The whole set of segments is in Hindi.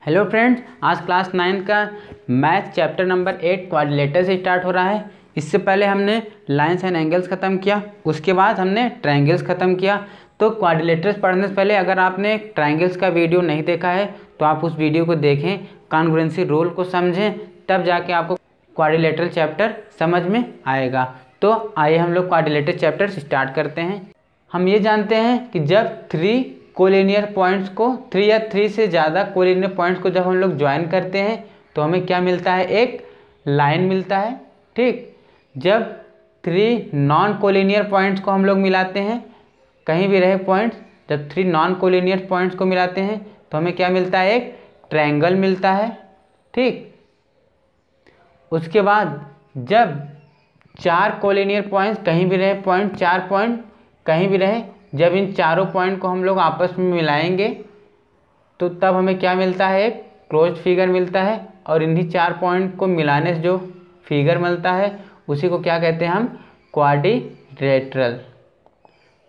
हेलो फ्रेंड्स, आज क्लास 9 का मैथ चैप्टर नंबर 8 क्वाड्रिलेटर से स्टार्ट हो रहा है। इससे पहले हमने लाइंस एंड एंगल्स ख़त्म किया, उसके बाद हमने ट्रायंगल्स ख़त्म किया। तो क्वाड्रिलेटर्स पढ़ने से पहले अगर आपने ट्रायंगल्स का वीडियो नहीं देखा है तो आप उस वीडियो को देखें, कॉन्ग्रुएंसी रूल को समझें, तब जाके आपको क्वाड्रिलेटरल चैप्टर समझ में आएगा। तो आइए हम लोग क्वाड्रिलेटर चैप्टर स्टार्ट करते हैं। हम ये जानते हैं कि जब 3 कोलिनियर पॉइंट्स को 3 या 3 से ज़्यादा कोलिनियर पॉइंट्स को जब हम लोग ज्वाइन करते हैं तो हमें क्या मिलता है, एक लाइन मिलता है। ठीक, जब 3 नॉन कोलिनियर पॉइंट्स को हम लोग मिलाते हैं, कहीं भी रहे पॉइंट्स, जब 3 नॉन कोलिनियर पॉइंट्स को मिलाते हैं तो हमें क्या मिलता है, एक ट्रायंगल मिलता है। ठीक, उसके बाद जब 4 कोलिनियर पॉइंट्स, कहीं भी रहे पॉइंट, 4 पॉइंट कहीं भी रहे, जब इन चारों पॉइंट को हम लोग आपस में मिलाएंगे तो तब हमें क्या मिलता है, एक क्लोज्ड फिगर मिलता है। और इन्हीं 4 पॉइंट को मिलाने से जो फिगर मिलता है उसी को क्या कहते हैं हम, क्वाड्रिलेटरल।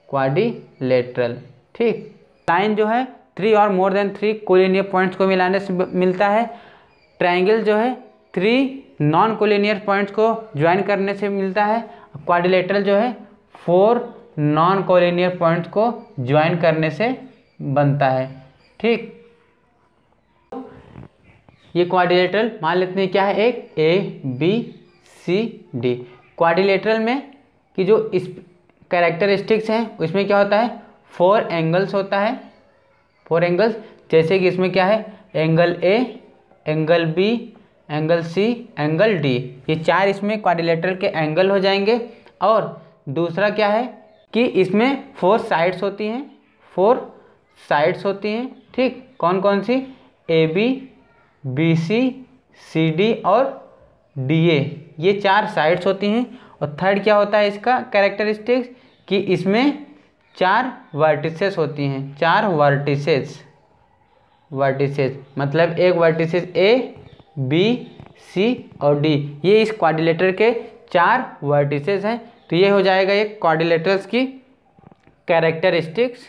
क्वाड्रिलेटरल। ठीक, लाइन जो है 3 और मोर देन 3 कोलिनियर पॉइंट्स को मिलाने से मिलता है। ट्रायंगल जो है 3 नॉन कोलिनियर पॉइंट्स को ज्वाइन करने से मिलता है। क्वाड्रिलेटरल जो है 4 नॉन कोलिनियर पॉइंट्स को ज्वाइन करने से बनता है। ठीक, ये क्वाड्रिलेटरल मान लेते हैं क्या है, एक ABCD। क्वाड्रिलेटरल में कि जो इस कैरेक्टरिस्टिक्स हैं उसमें क्या होता है, 4 एंगल्स होता है। 4 एंगल्स, जैसे कि इसमें क्या है, angle A, angle B, angle C, angle D। ये 4 इसमें क्वाड्रिलेटरल के एंगल हो जाएंगे। और दूसरा क्या है कि इसमें 4 साइड्स होती हैं। 4 साइड्स होती हैं। ठीक, कौन कौन सी, AB, BC, CD और DA, ये 4 साइड्स होती हैं। और थर्ड क्या होता है इसका कैरेक्टरिस्टिक्स, कि इसमें 4 वर्टिसेस होती हैं। 4 वर्टिसेस, मतलब एक वर्टिसेस A, B, C और D, ये इस क्वाड्रिलेटर के 4 वर्टिसेस हैं। तो ये हो जाएगा एक क्वाड्रिलेटरल्स की कैरेक्टरिस्टिक्स।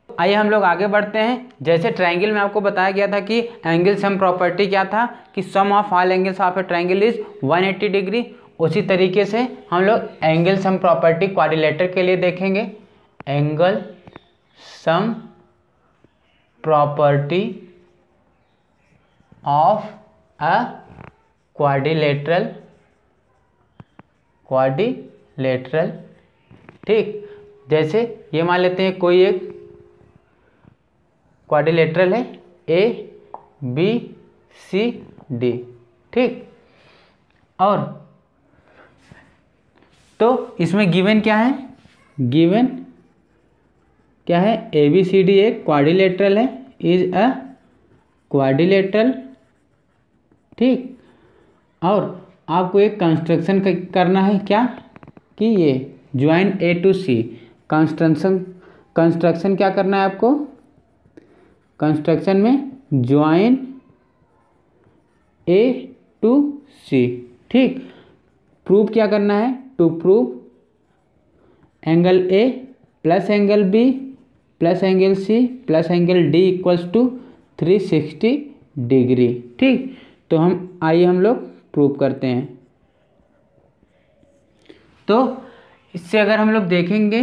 आइए हम लोग आगे बढ़ते हैं। जैसे ट्रायंगल में आपको बताया गया था कि एंगल सम प्रॉपर्टी क्या था, कि sum of all angles of a triangle is 180 degree. उसी तरीके से हम लोग एंगल सम प्रॉपर्टी क्वाड्रिलेटर के लिए देखेंगे। Angle sum property of a quadrilateral. ठीक, जैसे ये मान लेते हैं कोई एक क्वाड्रिलेटरल है ABCD। ठीक, और तो इसमें गिवन क्या है, गिवन क्या है, ABCD एक क्वाड्रिलेटरल है, इज अ क्वाड्रिलेटरल। ठीक, और आपको एक कंस्ट्रक्शन करना है, क्या कि ये join A to C। Construction क्या करना है आपको, कंस्ट्रक्शन में ज्वाइन A to C। ठीक, प्रूव क्या करना है, to prove angle A plus angle B plus angle C plus angle D equals to 360 degree. ठीक, तो आइए हम लोग प्रूव करते हैं। तो इससे अगर हम लोग देखेंगे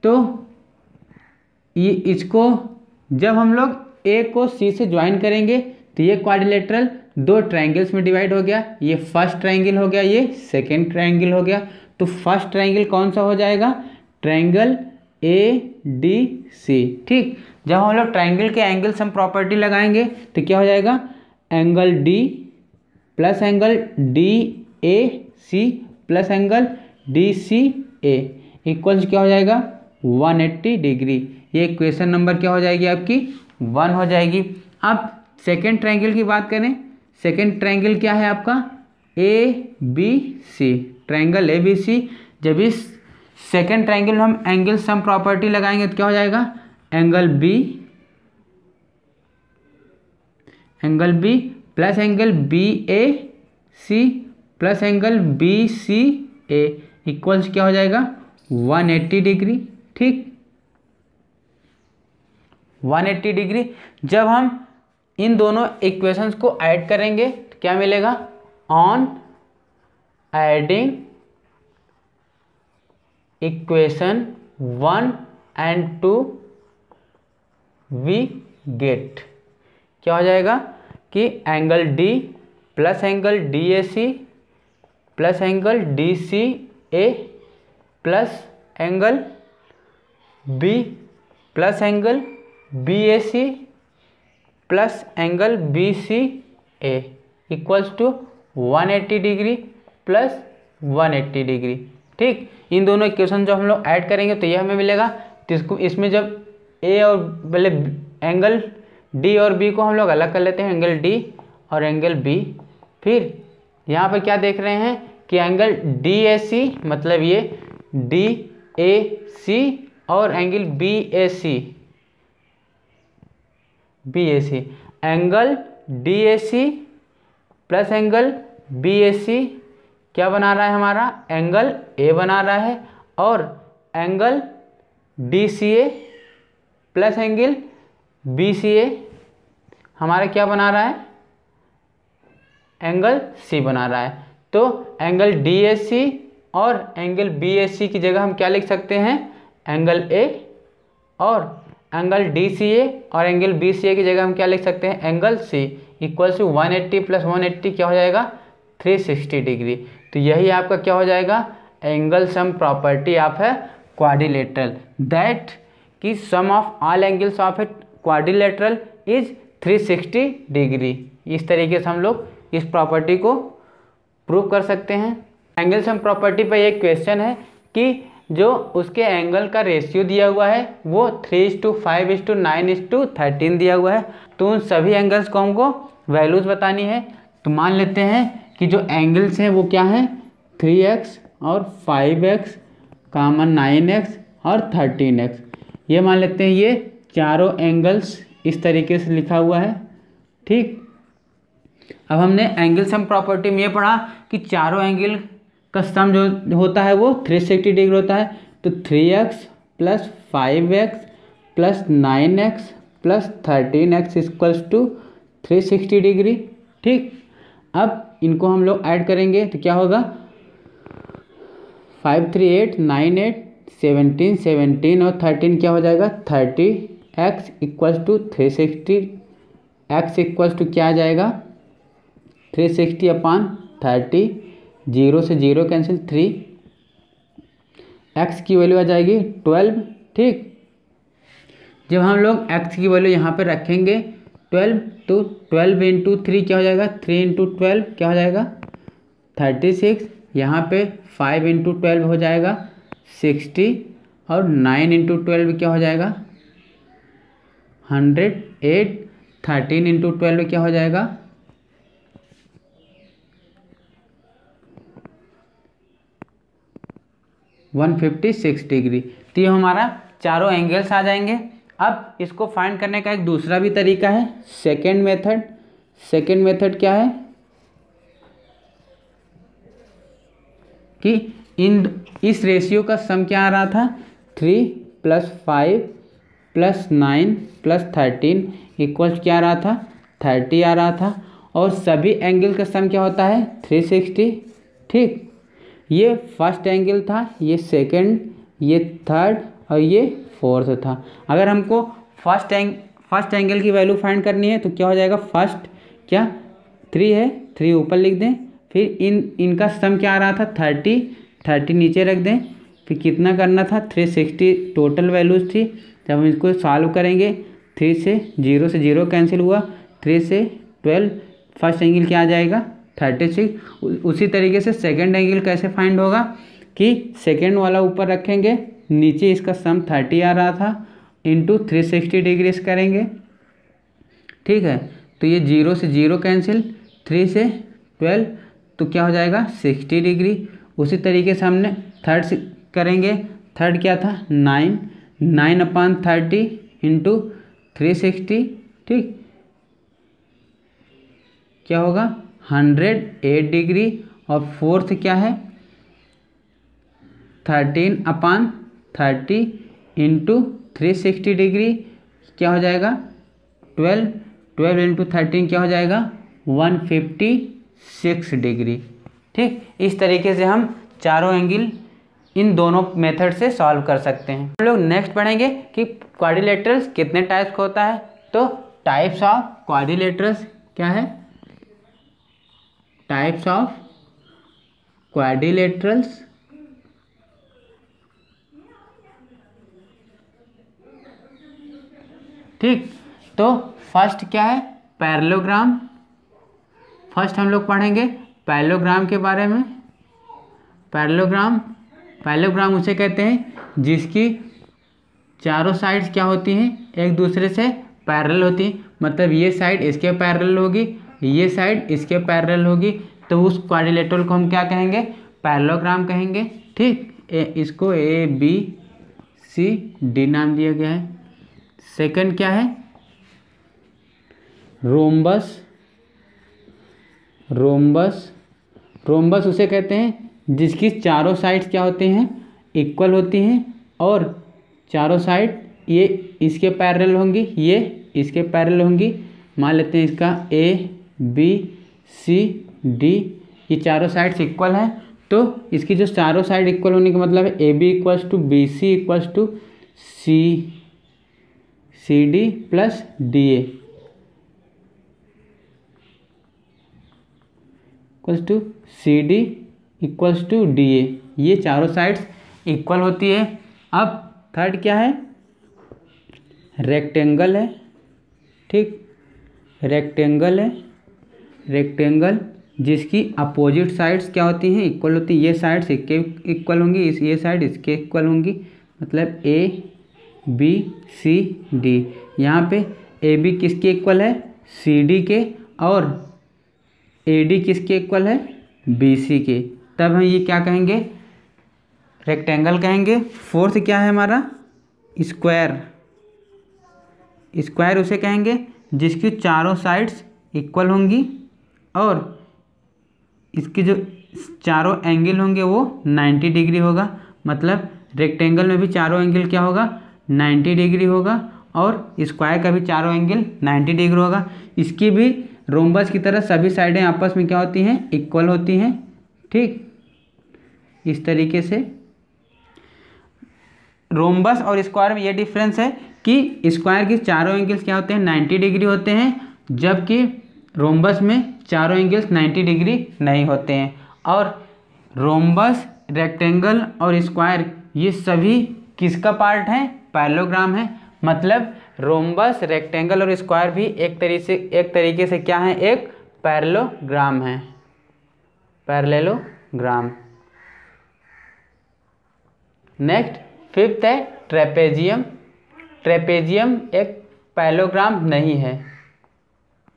तो ये इसको जब हम लोग A को C से ज्वाइन करेंगे तो ये क्वाड्रिलेटरल 2 ट्रायंगल्स में डिवाइड हो गया। ये फर्स्ट ट्रायंगल हो गया, ये सेकेंड ट्रायंगल हो गया। तो फर्स्ट ट्रायंगल कौन सा हो जाएगा, ट्रायंगल ADC। ठीक, जब हम लोग ट्रायंगल के एंगल सम प्रॉपर्टी लगाएंगे तो क्या हो जाएगा, angle D plus angle DAC plus angle DCA equals क्या हो जाएगा, 180 डिग्री। ये इक्वेशन नंबर क्या हो जाएगी आपकी, 1 हो जाएगी। अब सेकेंड ट्रायंगल की बात करें, सेकेंड ट्रायंगल क्या है आपका, ABC, ट्रायंगल ABC। जब इस सेकेंड ट्रायंगल में हम एंगल सम प्रॉपर्टी लगाएंगे तो क्या हो जाएगा, angle B plus angle BAC plus angle BCA equals क्या हो जाएगा, 180 डिग्री। ठीक, 180 डिग्री। जब हम इन दोनों इक्वेशंस को ऐड करेंगे तो क्या मिलेगा, on adding equation 1 and 2 we get, क्या हो जाएगा कि angle D plus angle D A C plus angle D C A plus angle B plus angle B A C plus angle B C A equals to 180 degree plus 180 degree. ठीक, इन दोनों इक्वेशन जो हम लोग ऐड करेंगे तो ये हमें मिलेगा। तो इसको इसमें जब ए और पहले एंगल डी और बी को हम लोग अलग कर लेते हैं, एंगल डी और एंगल बी। फिर यहाँ पर क्या देख रहे हैं कि एंगल डी ए सी मतलब ये डी ए सी और angle B A C angle D A C plus angle B A C क्या बना रहा है, हमारा एंगल ए बना रहा है। और angle D C A plus angle B C ए हमारा क्या बना रहा है, एंगल सी बना रहा है। तो एंगल डी ए सी और एंगल बी ए सी की जगह हम क्या लिख सकते हैं, एंगल ए, और एंगल डी सी ए और एंगल बी सी ए की जगह हम क्या लिख सकते हैं, angle C equals to 180 plus 180 क्या हो जाएगा, 360 डिग्री। तो यही आपका क्या हो जाएगा, एंगल सम प्रॉपर्टी ऑफ है क्वाड्रिलेटरल, दैट कि sum of all angles of a quadrilateral is 360 degree. इस तरीके से हम लोग इस प्रॉपर्टी को प्रूव कर सकते हैं। एंगल सम प्रॉपर्टी पर एक क्वेश्चन है कि जो उसके एंगल का रेशियो दिया हुआ है वो 3:5:9:13 दिया हुआ है। तो उन सभी एंगल्स को हमको वैल्यूज़ बतानी है। तो मान लेते हैं कि जो एंगल्स हैं वो क्या है, 3x और 5x कॉमन 9x और 13x। ये मान लेते हैं ये चारों एंगल्स इस तरीके से लिखा हुआ है। ठीक, अब हमने एंगल सम प्रॉपर्टी में ये पढ़ा कि चारों एंगल का सम जो होता है वो 360 डिग्री होता है। तो 3x plus 5x plus 9x plus 13x equals to 360 degree. ठीक, अब इनको हम लोग ऐड करेंगे तो क्या होगा, 5 3 8 9 8 17 17 और 13 क्या हो जाएगा, 30x equals to 360। x equals to क्या आ जाएगा, 360 अपान 30, 0 से 0 कैंसिल, 3, x की वैल्यू आ जाएगी 12। ठीक, जब हम लोग x की वैल्यू यहाँ पे रखेंगे 12, तो 12 इंटू 3 क्या हो जाएगा, 3 इंटू 12 क्या हो जाएगा, 36। यहाँ पे 5 इंटू 12 हो जाएगा 60 और 9 इंटू 12 क्या हो जाएगा 108। 13 इंटू 12 क्या हो जाएगा 156 डिग्री। तो ये हमारा चारों एंगल्स आ जाएंगे। अब इसको फाइंड करने का एक दूसरा भी तरीका है, सेकेंड मेथड। सेकेंड मेथड क्या है कि इस रेशियो का सम क्या आ रहा था, 3 प्लस 5 प्लस 9 प्लस 13 इक्वल्स क्या आ रहा था, 30 आ रहा था। और सभी एंगल का सम क्या होता है, 360। ठीक, ये फर्स्ट एंगल था, ये सेकंड, ये थर्ड और ये फोर्थ था। अगर हमको फर्स्ट एंगल की वैल्यू फाइंड करनी है तो क्या हो जाएगा, फर्स्ट क्या 3 है, 3 ऊपर लिख दें। फिर इनका सम क्या आ रहा था, 30 नीचे रख दें। फिर कितना करना था, 360 टोटल वैल्यूज थी। जब हम इसको सॉल्व करेंगे 3 से 0 कैंसिल हुआ, 3 से 12, फर्स्ट एंगल क्या आ जाएगा, 36। उसी तरीके से सेकंड एंगल कैसे फाइंड होगा कि सेकंड वाला ऊपर रखेंगे, नीचे इसका सम 30 आ रहा था, इंटू 360 डिग्री करेंगे। ठीक है, तो ये 0 से 0 कैंसिल, 3 से 12 तो क्या हो जाएगा 60 डिग्री। उसी तरीके से हमने थर्ड से करेंगे, थर्ड क्या था 9 अपान 30 इंटू 360। ठीक, क्या होगा 108 डिग्री। और फोर्थ क्या है 13 अपान 30 इंटू 360 डिग्री क्या हो जाएगा 12 इंटू 13 क्या हो जाएगा 156 डिग्री। ठीक, इस तरीके से हम चारों एंगल इन दोनों मेथड से सॉल्व कर सकते हैं। हम लोग नेक्स्ट पढ़ेंगे कि क्वाड्रिलेटरल्स कितने टाइप्स का होता है। तो टाइप्स ऑफ क्वाड्रिलेटरल्स क्या है, टाइप्स ऑफ क्वाड्रिलेटरल्स ठीक। तो फर्स्ट क्या है पैरेललोग्राम। फर्स्ट हम लोग पढ़ेंगे पैरेललोग्राम के बारे में। पैरेललोग्राम उसे कहते हैं जिसकी चारों साइड्स क्या होती हैं एक दूसरे से पैरेलल होती हैं, मतलब ये साइड इसके पैरेलल होगी, ये साइड इसके पैरेलल होगी, तो उस क्वाड्रिलेटरल को हम क्या कहेंगे पैरेललोग्राम कहेंगे। ठीक, इसको ABCD नाम दिया गया है। सेकंड क्या है रोम्बस। रोम्बस उसे कहते हैं जिसकी चारों साइड्स क्या होती हैं इक्वल होती हैं और चारों साइड ये इसके पैरेलल होंगी, ये इसके पैरेलल होंगी। मान लेते हैं इसका ABCD ये चारों साइड्स इक्वल हैं, तो इसकी जो चारों साइड इक्वल होने का मतलब है AB equals to BC equals to CD plus DA equals to CD equals to DA, ये चारों साइड्स इक्वल होती है। अब थर्ड क्या है रेक्टेंगल है। ठीक, रेक्टेंगल जिसकी अपोजिट साइड्स क्या होती हैं इक्वल होती हैं, ये साइड्स इसके इक्वल होंगी, ये साइड इसके इक्वल होंगी, मतलब ABCD। यहाँ पे AB किसके इक्वल है CD के और AD किसके इक्वल है BC के, तब हम ये क्या कहेंगे रेक्टेंगल कहेंगे। फोर्थ क्या है हमारा स्क्वायर उसे कहेंगे जिसकी चारों साइड्स इक्वल होंगी और इसके जो चारों एंगल होंगे वो 90 डिग्री होगा, मतलब रेक्टेंगल में भी चारों एंगल क्या होगा 90 डिग्री होगा और स्क्वायर का भी चारों एंगल 90 डिग्री होगा। इसकी भी रोम्बस की तरह सभी साइडें आपस में क्या होती हैं इक्वल होती हैं। ठीक, इस तरीके से रोम्बस और स्क्वायर में ये डिफरेंस है कि स्क्वायर की चारों एंगल्स क्या होते हैं 90 डिग्री होते हैं, जबकि रोम्बस में चारों एंगल्स 90 डिग्री नहीं होते हैं। और रोम्बस रेक्टेंगल और स्क्वायर ये सभी किसका पार्ट है पैरेललोग्राम है, मतलब रोम्बस रेक्टेंगल और स्क्वायर भी एक तरीके से क्या है एक पैरेललोग्राम है, पैरेललोग्राम। नेक्स्ट फिफ्थ है ट्रेपेजियम एक पैरेललोग्राम नहीं है।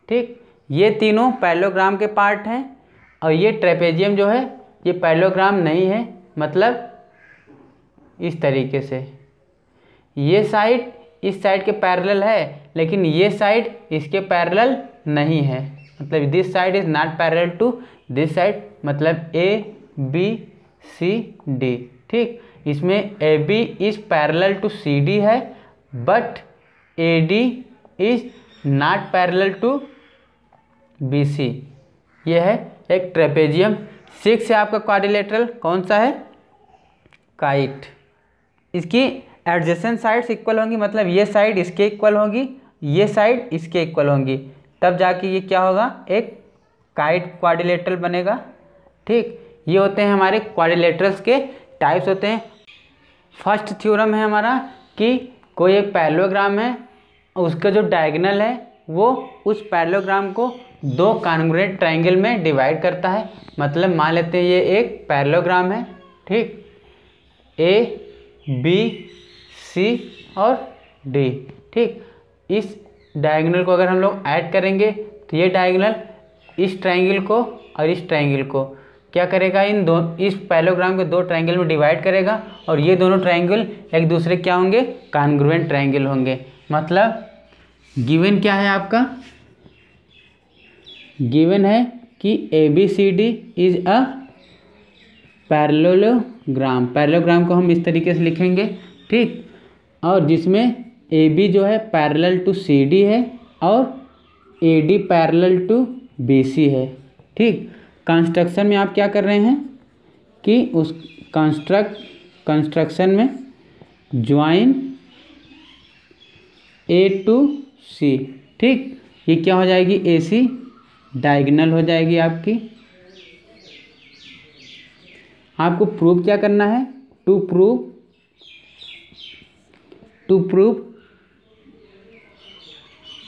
ठीक, ये तीनों पैरेललोग्राम के पार्ट हैं और ये ट्रेपेजियम जो है ये पैरेललोग्राम नहीं है, मतलब इस तरीके से ये साइड इस साइड के पैरेलल है लेकिन ये साइड इसके पैरेलल नहीं है, मतलब this side is not parallel to this side, मतलब ABCD। ठीक, इसमें AB is parallel to CD है but AD is not parallel to BC। यह है एक ट्रेपेजियम। 6 है आपका क्वाड्रिलेटरल कौन सा है काइट। इसकी एडजेसेंट साइड्स इक्वल होंगी, मतलब ये साइड इसके इक्वल होगी, ये साइड इसके इक्वल होंगी, तब जाके ये क्या होगा एक काइट क्वाड्रिलेटरल बनेगा। ठीक, ये होते हैं हमारे क्वाड्रिलेटरल्स के टाइप्स होते हैं। फर्स्ट थ्योरम है हमारा कि कोई एक पैरेललोग्राम है, उसका जो डायगोनल है वो उस पैरेललोग्राम को दो कॉन्ग्रुएंट ट्रायंगल में डिवाइड करता है। मतलब मान लेते हैं ये एक पैरेललोग्राम है, ठीक, ABC और D। ठीक, इस डायगोनल को अगर हम लोग ऐड करेंगे तो ये डायगोनल इस ट्रायंगल को और इस ट्रायंगल को क्या करेगा, इस पैरेललोग्राम के दो ट्रायंगल में डिवाइड करेगा और ये दोनों ट्रायंगल एक दूसरे क्या होंगे कॉन्ग्रुएंट ट्रायंगल होंगे। मतलब गिवन क्या है आपका, गिवन है कि ABCD is a parallelogram. Parallelogram को हम इस तरीके से लिखेंगे, ठीक, और जिसमें ए बी जो है पैरेलल टू सी डी है और A D parallel to B C है। ठीक, कंस्ट्रक्शन में आप क्या कर रहे हैं कि उस कंस्ट्रक्शन में ज्वाइन ए टू सी। ठीक, ये क्या हो जाएगी, ए सी डायगोनल हो जाएगी आपकी। आपको प्रूव क्या करना है, टू प्रूव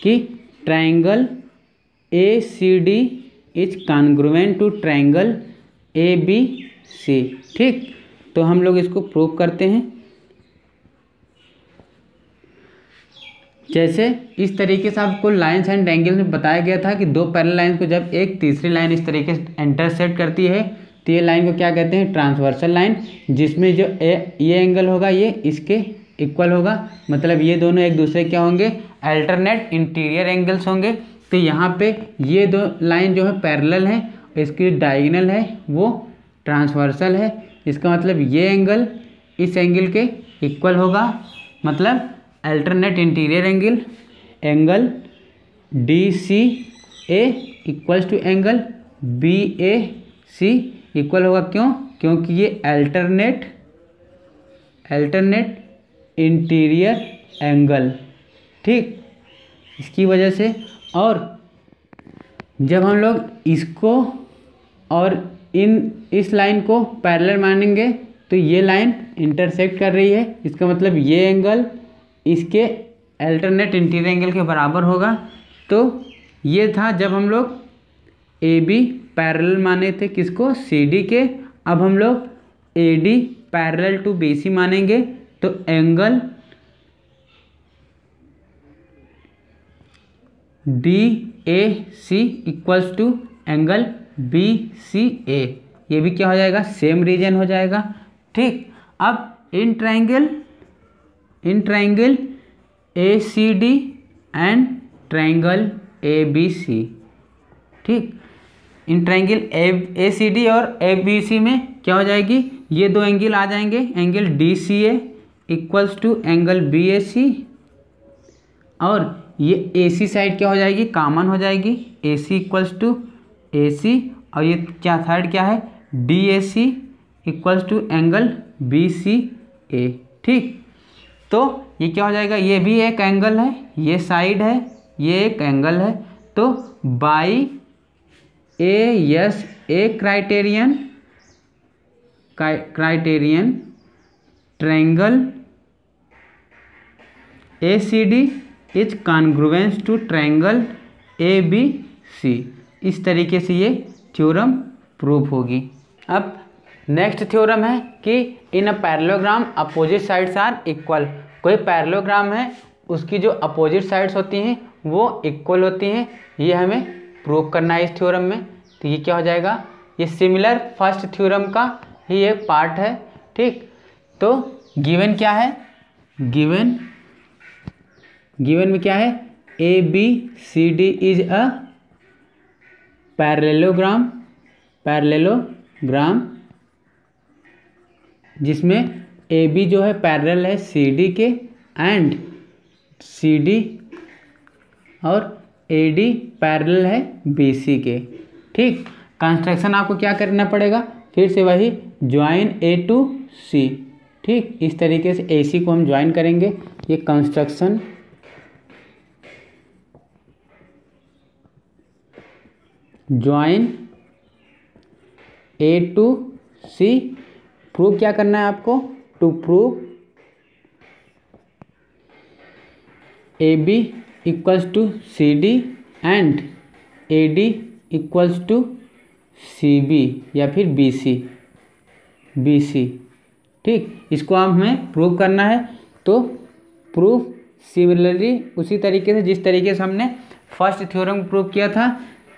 कि triangle A C D is congruent to triangle A B C. ठीक, तो हम लोग इसको प्रूव करते हैं। जैसे इस तरीके से आपको लाइन्स एंड एंगल में बताया गया था कि दो पैरेलल लाइन्स को जब एक तीसरी लाइन इस तरीके से इंटरसेक्ट करती है तो ये लाइन को क्या कहते हैं, ट्रांसवर्सल लाइन, जिसमें जो ये एंगल होगा ये इसके इक्वल होगा, मतलब ये दोनों एक दूसरे क्या होंगे, अल्टरनेट इंटीरियर एंगल्स होंगे। तो यहाँ पे ये दो लाइन जो है पैरेलल है, इसकी डायगोनल है वो ट्रांसवर्सल है। इसका मतलब ये एंगल इस एंगल के इक्वल होगा, मतलब alternate interior angle D C A equals to angle B A C equal होगा। क्यों, क्योंकि ये अल्टरनेट इंटीरियर एंगल। ठीक, इसकी वजह से, और जब हम लोग इसको और इस लाइन को पैरेलल मानेंगे तो ये लाइन इंटरसेक्ट कर रही है, इसका मतलब ये एंगल इसके अल्टरनेट इंटीरियर एंगल के बराबर होगा। तो ये था जब हम लोग ए बी पैरेलल माने थे किसको, सी डी के। अब हम लोग A D parallel to B C मानेंगे तो angle D A C equals to angle B C A, ये भी क्या हो जाएगा, सेम रीजन हो जाएगा। ठीक, अब in triangle A C D and triangle A B C. ठीक, in triangle A C D और ए बी सी में क्या हो जाएगी, ये दो एंगल आ जाएंगे, angle D C A equals to angle B A C, और ये ए सी साइड क्या हो जाएगी, कॉमन हो जाएगी, ए C equals to A C, और ये क्या साइड क्या है, D A C equals to angle B C A. ठीक, तो ये क्या हो जाएगा, ये भी एक एंगल है, ये साइड है, ये एक एंगल है। तो by A S A criterion triangle A C D is congruent to triangle A B C. इस तरीके से ये थ्योरम प्रूव होगी। अब नेक्स्ट थ्योरम है कि in a parallelogram opposite sides are equal. कोई पैरेललोग्राम है, उसकी जो अपोजिट साइड्स होती हैं वो इक्वल होती हैं, ये हमें प्रूव करना है इस थ्योरम में। तो ये क्या हो जाएगा, ये सिमिलर फर्स्ट थ्योरम का ही एक पार्ट है। ठीक, तो गिवन क्या है, गिवन में क्या है, A B C D is a parallelogram जिसमें ए बी जो है पैरेलल है सी डी के, एंड सी डी और ए डी पैरेलल है बी सी के। ठीक, कंस्ट्रक्शन आपको क्या करना पड़ेगा, फिर से वही ज्वाइन ए टू सी। ठीक, इस तरीके से ए सी को हम ज्वाइन करेंगे। ये construction join A to C, prove क्या करना है आपको, to prove A B equals to C D and A D equals to C B या फिर बी सी। ठीक, इसको हमें प्रूव करना है। तो प्रूफ सिमिलरली उसी तरीके से जिस तरीके से हमने फर्स्ट थ्योरम प्रूव किया था।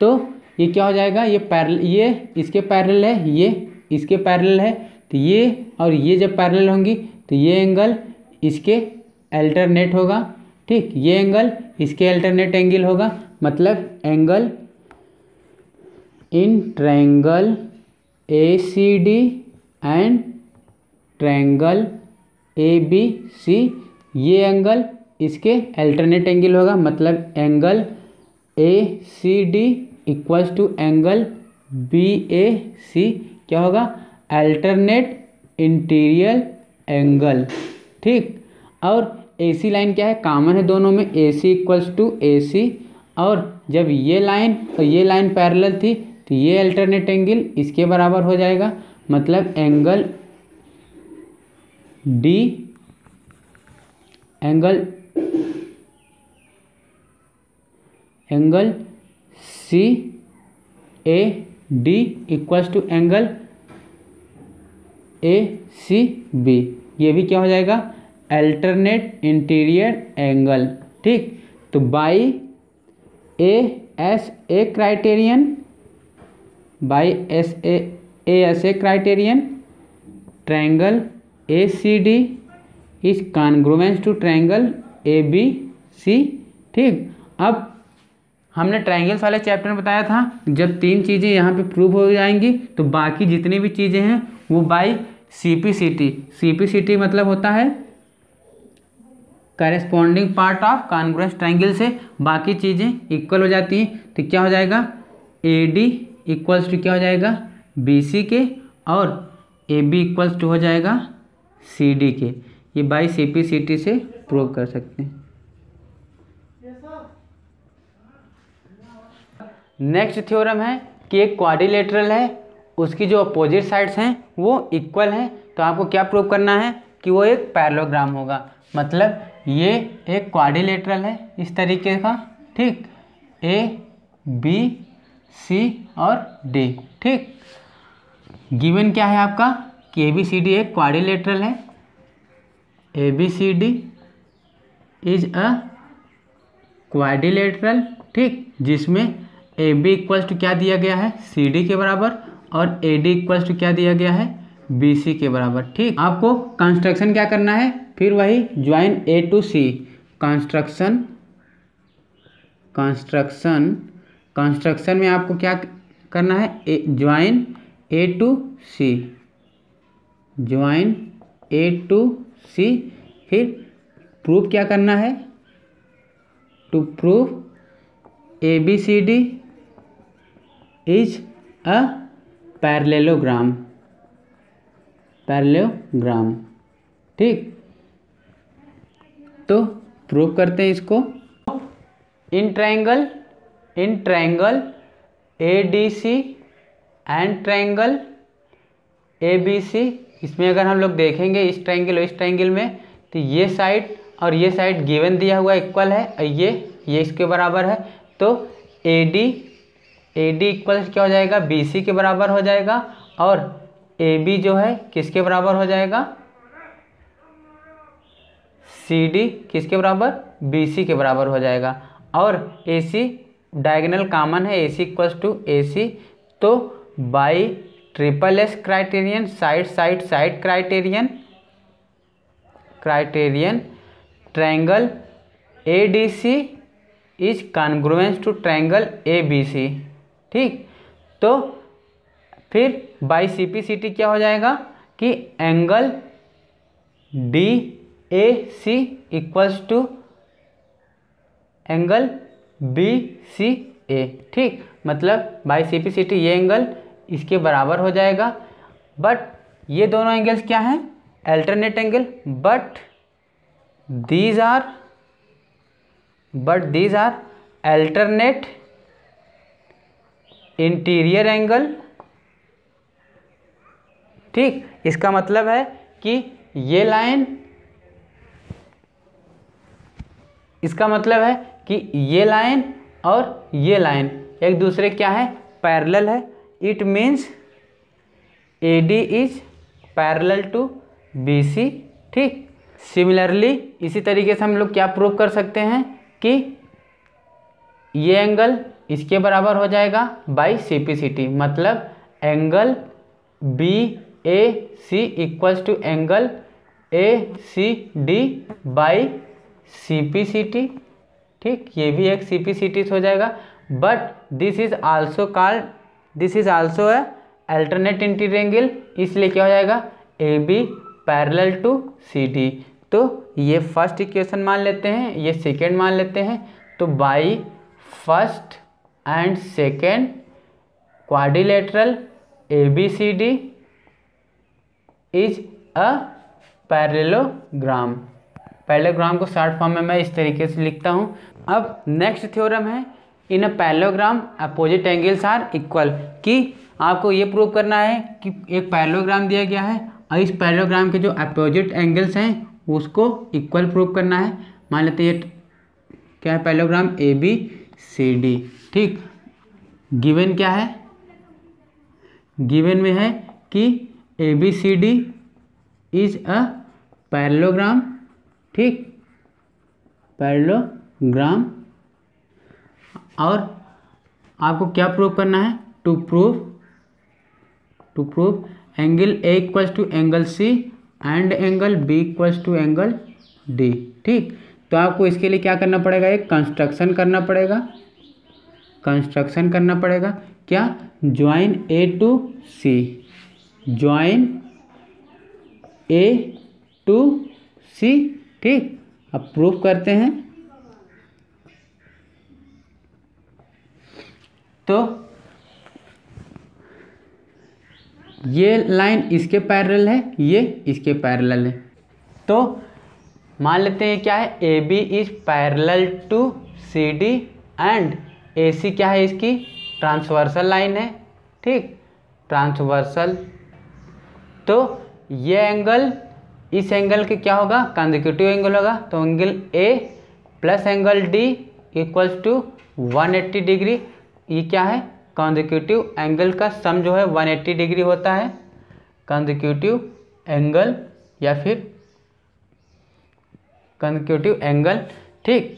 तो ये क्या हो जाएगा, ये इसके पैरेलल है, ये इसके पैरेलल है, तो ये और ये जब पैरेलल होंगी तो ये एंगल इसके अल्टरनेट होगा। ठीक, ये एंगल इसके अल्टरनेट एंगल होगा, मतलब angle in triangle A C D and triangle A B C, ये एंगल इसके अल्टरनेट एंगल होगा, मतलब angle A C D equals to angle B A C क्या होगा, अल्टरनेट इंटीरियर एंगल। ठीक, और ए सी लाइन क्या है, कॉमन है दोनों में, ए C equals to A C, और जब ये लाइन और ये लाइन पैरेलल थी तो ये अल्टरनेट एंगल इसके बराबर हो जाएगा, मतलब angle D angle C A D equals to angle A C B, ये भी क्या हो जाएगा, अल्टरनेट इंटीरियर एंगल। ठीक, तो by A S A criterion, by S A criterion triangle A C D is congruence to triangle A B C. ठीक, अब हमने ट्रायंगल्स वाले चैप्टर में बताया था जब तीन चीज़ें यहाँ पे प्रूव हो जाएंगी तो बाकी जितनी भी चीज़ें हैं वो बाई सीपीसीटी मतलब होता है corresponding part of congruence triangle से बाकी चीज़ें इक्वल हो जाती हैं। तो क्या हो जाएगा, ए डी इक्वल्स टू क्या हो जाएगा, बी सी के, और ए बी इक्वल्स टू हो जाएगा सी डी के। ये बाई सीपीसीटी से प्रूव कर सकते हैं। नेक्स्ट थ्योरम है कि एक क्वाड्रिलेटरल है, उसकी जो अपोजिट साइड्स हैं वो इक्वल हैं, तो आपको क्या प्रूव करना है कि वो एक पैरेललोग्राम होगा। मतलब ये एक क्वाड्रिलेटरल है इस तरीके का। ठीक, ए बी सी और डी। ठीक, गिवन क्या है आपका कि ए बी सी डी एक क्वाड्रिलेटरल है, A B C D is a quadrilateral. ठीक, जिसमें ए बी इक्वल्स टू क्या दिया गया है, सी डी के बराबर, और ए डी इक्वल्स टू क्या दिया गया है, बी सी के बराबर। ठीक, आपको कंस्ट्रक्शन क्या करना है, फिर वही join A to C, construction में आपको क्या करना है, join A to C, join A to C, फिर प्रूव क्या करना है, to prove A B C D is a parallelogram. ठीक, तो प्रूव करते हैं इसको। In triangle A D C and triangle A B C, इसमें अगर हम लोग देखेंगे इस ट्रायंगल और इस ट्रायंगल में, तो ये साइड और ये साइड गिवन दिया हुआ इक्वल है, और ये इसके बराबर है, तो ए डी इक्वल क्या हो जाएगा, बी सी के बराबर हो जाएगा, और ए बी जो है किसके बराबर हो जाएगा, सी डी किसके बराबर, बी सी के बराबर हो जाएगा, और ए सी डायगोनल कॉमन है, ए C equals to A C, तो by triple S criterion, side criterion triangle A D C is congruence to triangle A B C. ठीक, तो फिर बाई सीपीसीटी क्या हो जाएगा कि angle D A C equals to angle B C A. ठीक, मतलब बाई सीपीसीटी ये एंगल इसके बराबर हो जाएगा, बट ये दोनों एंगल्स क्या हैं, alternate angle, but these are alternate interior angle. ठीक, इसका मतलब है कि ये लाइन, इसका मतलब है कि ये लाइन और ये लाइन एक दूसरे क्या है, पैरेलल है। It means A D is parallel to B C. ठीक, सिमिलरली इसी तरीके से हम लोग क्या प्रूव कर सकते हैं कि ये एंगल इसके बराबर हो जाएगा बाई सीपीसीटी, मतलब angle B A C equals to angle A C D by CPCT. ठीक, ये भी एक सीपीसीटी हो जाएगा, but this is also a alternate interior angle, इसलिए क्या हो जाएगा, A B parallel to C D. तो ये फर्स्ट इक्वेशन मान लेते हैं, ये सेकेंड मान लेते हैं। तो by first and second quadrilateral ABCD is a parallelogram. Parallelogram को शॉर्ट फॉर्म में मैं इस तरीके से लिखता हूँ। अब नेक्स्ट थ्योरम है in a parallelogram opposite angles are equal, कि आपको ये प्रूव करना है कि एक पैरेललोग्राम दिया गया है और इस पैरेललोग्राम के जो अपोजिट एंगल्स हैं उसको इक्वल प्रूव करना है। मान लेते हैं ये क्या है, पैरेललोग्राम ABCD। ठीक, गिवन क्या है, गिवन में है कि ABCD इज अ पैरेललोग्राम। ठीक, पैरेललोग्राम। और आपको क्या प्रूव करना है, to prove angle A equals to angle C and angle B equals to angle D। ठीक, तो आपको इसके लिए क्या करना पड़ेगा, एक कंस्ट्रक्शन करना पड़ेगा। कंस्ट्रक्शन करना पड़ेगा क्या, join A to C, join A to C। ठीक, अब प्रूफ करते हैं। तो ये लाइन इसके पैरेलल है, ये इसके पैरेलल है। तो मान लेते हैं क्या है, AB is parallel to CD and AC क्या है, इसकी ट्रांसवर्सल लाइन है। ठीक, ट्रांसवर्सल। तो ये एंगल इस एंगल के क्या होगा, कंसेक्यूटिव एंगल होगा। तो angle A plus angle D equals to 180 degree. ये क्या है, कंसेक्यूटिव एंगल का सम जो है 180 डिग्री होता है, कंसेक्यूटिव एंगल या फिर कंसेक्यूटिव एंगल। ठीक,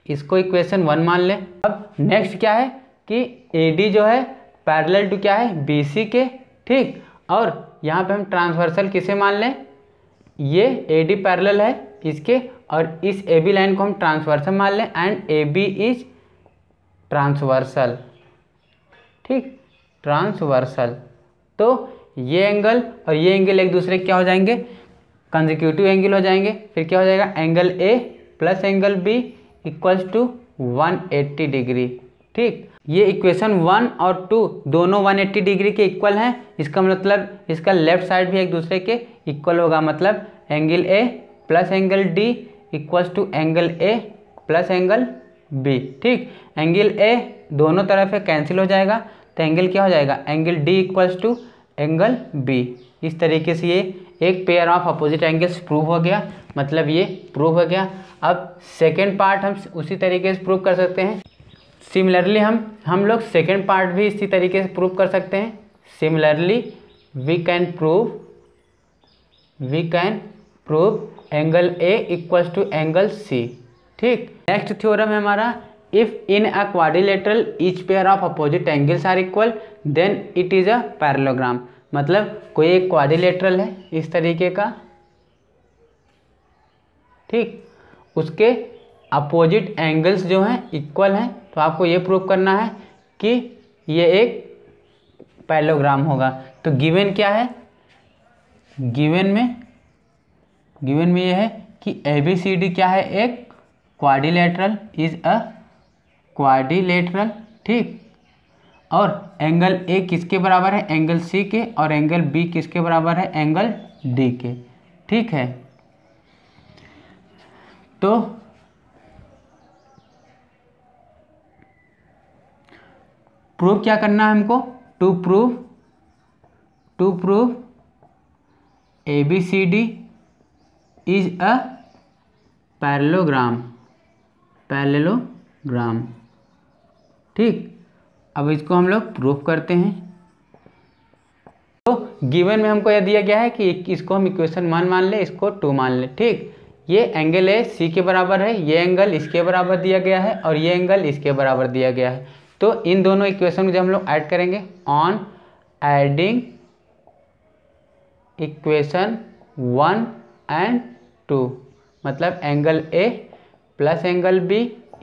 इसको इक्वेशन 1 मान लें। अब नेक्स्ट क्या है कि AD जो है पैरेलल टू क्या है, BC के। ठीक, और यहाँ पे हम ट्रांसवर्सल किसे मान लें, ये AD पैरेलल है इसके, और इस AB लाइन को हम ट्रांसवर्सल मान लें एंड AB इज ट्रांसवर्सल। ठीक, ट्रांसवर्सल। तो ये एंगल और ये एंगल एक दूसरे क्या हो जाएंगे, कंसेक्यूटिव एंगल हो जाएंगे। फिर क्या हो जाएगा, angle A plus angle B equals to 180 degree. ठीक, ये इक्वेशन 1 और 2 दोनों 180 डिग्री के इक्वल हैं। इसका मतलब इसका लेफ्ट साइड भी एक दूसरे के इक्वल होगा, मतलब angle A plus angle D equals to angle A plus angle B। ठीक, एंगल A दोनों तरफ से कैंसिल हो जाएगा, तो एंगल क्या हो जाएगा, angle D equals to angle B। इस तरीके से ये एक pair of opposite angles prove हो गया, मतलब ये प्रूव हो गया। अब सेकेंड पार्ट हम उसी तरीके से प्रूव कर सकते हैं। सिमिलरली हम लोग सेकेंड पार्ट भी इसी तरीके से प्रूव कर सकते हैं। Similarly we can prove angle A equals to angle C। ठीक, नेक्स्ट थ्योरम है हमारा, if in a quadrilateral each pair of opposite angles are equal then it is a parallelogram. मतलब कोई एक क्वाड्रिलेटरल है इस तरीके का। ठीक, उसके अपोजिट एंगल्स जो हैं इक्वल हैं, तो आपको ये प्रूव करना है कि ये एक पैरेललोग्राम होगा। तो गिवन क्या है, गिवन में ये है कि ABCD क्या है, एक क्वाड्रिलेटरल, इज अ क्वाड्रिलेटरल। ठीक, और एंगल A किसके बराबर है, एंगल C के, और एंगल B किसके बराबर है, एंगल D के। ठीक है, तो प्रूव क्या करना है हमको, to prove ABCD is a parallelogram. ठीक, अब इसको हम लोग प्रूव करते हैं। तो गिवन में हमको यह दिया गया है कि इसको हम इक्वेशन 1 मान ले, इसको 2 मान ले। ठीक, ये एंगल A C के बराबर है, ये एंगल इसके बराबर दिया गया है, और ये एंगल इसके बराबर दिया गया है। तो इन दोनों इक्वेशन को जब हम लोग ऐड करेंगे, ऑन एडिंग इक्वेशन 1 एंड 2, मतलब angle A plus angle B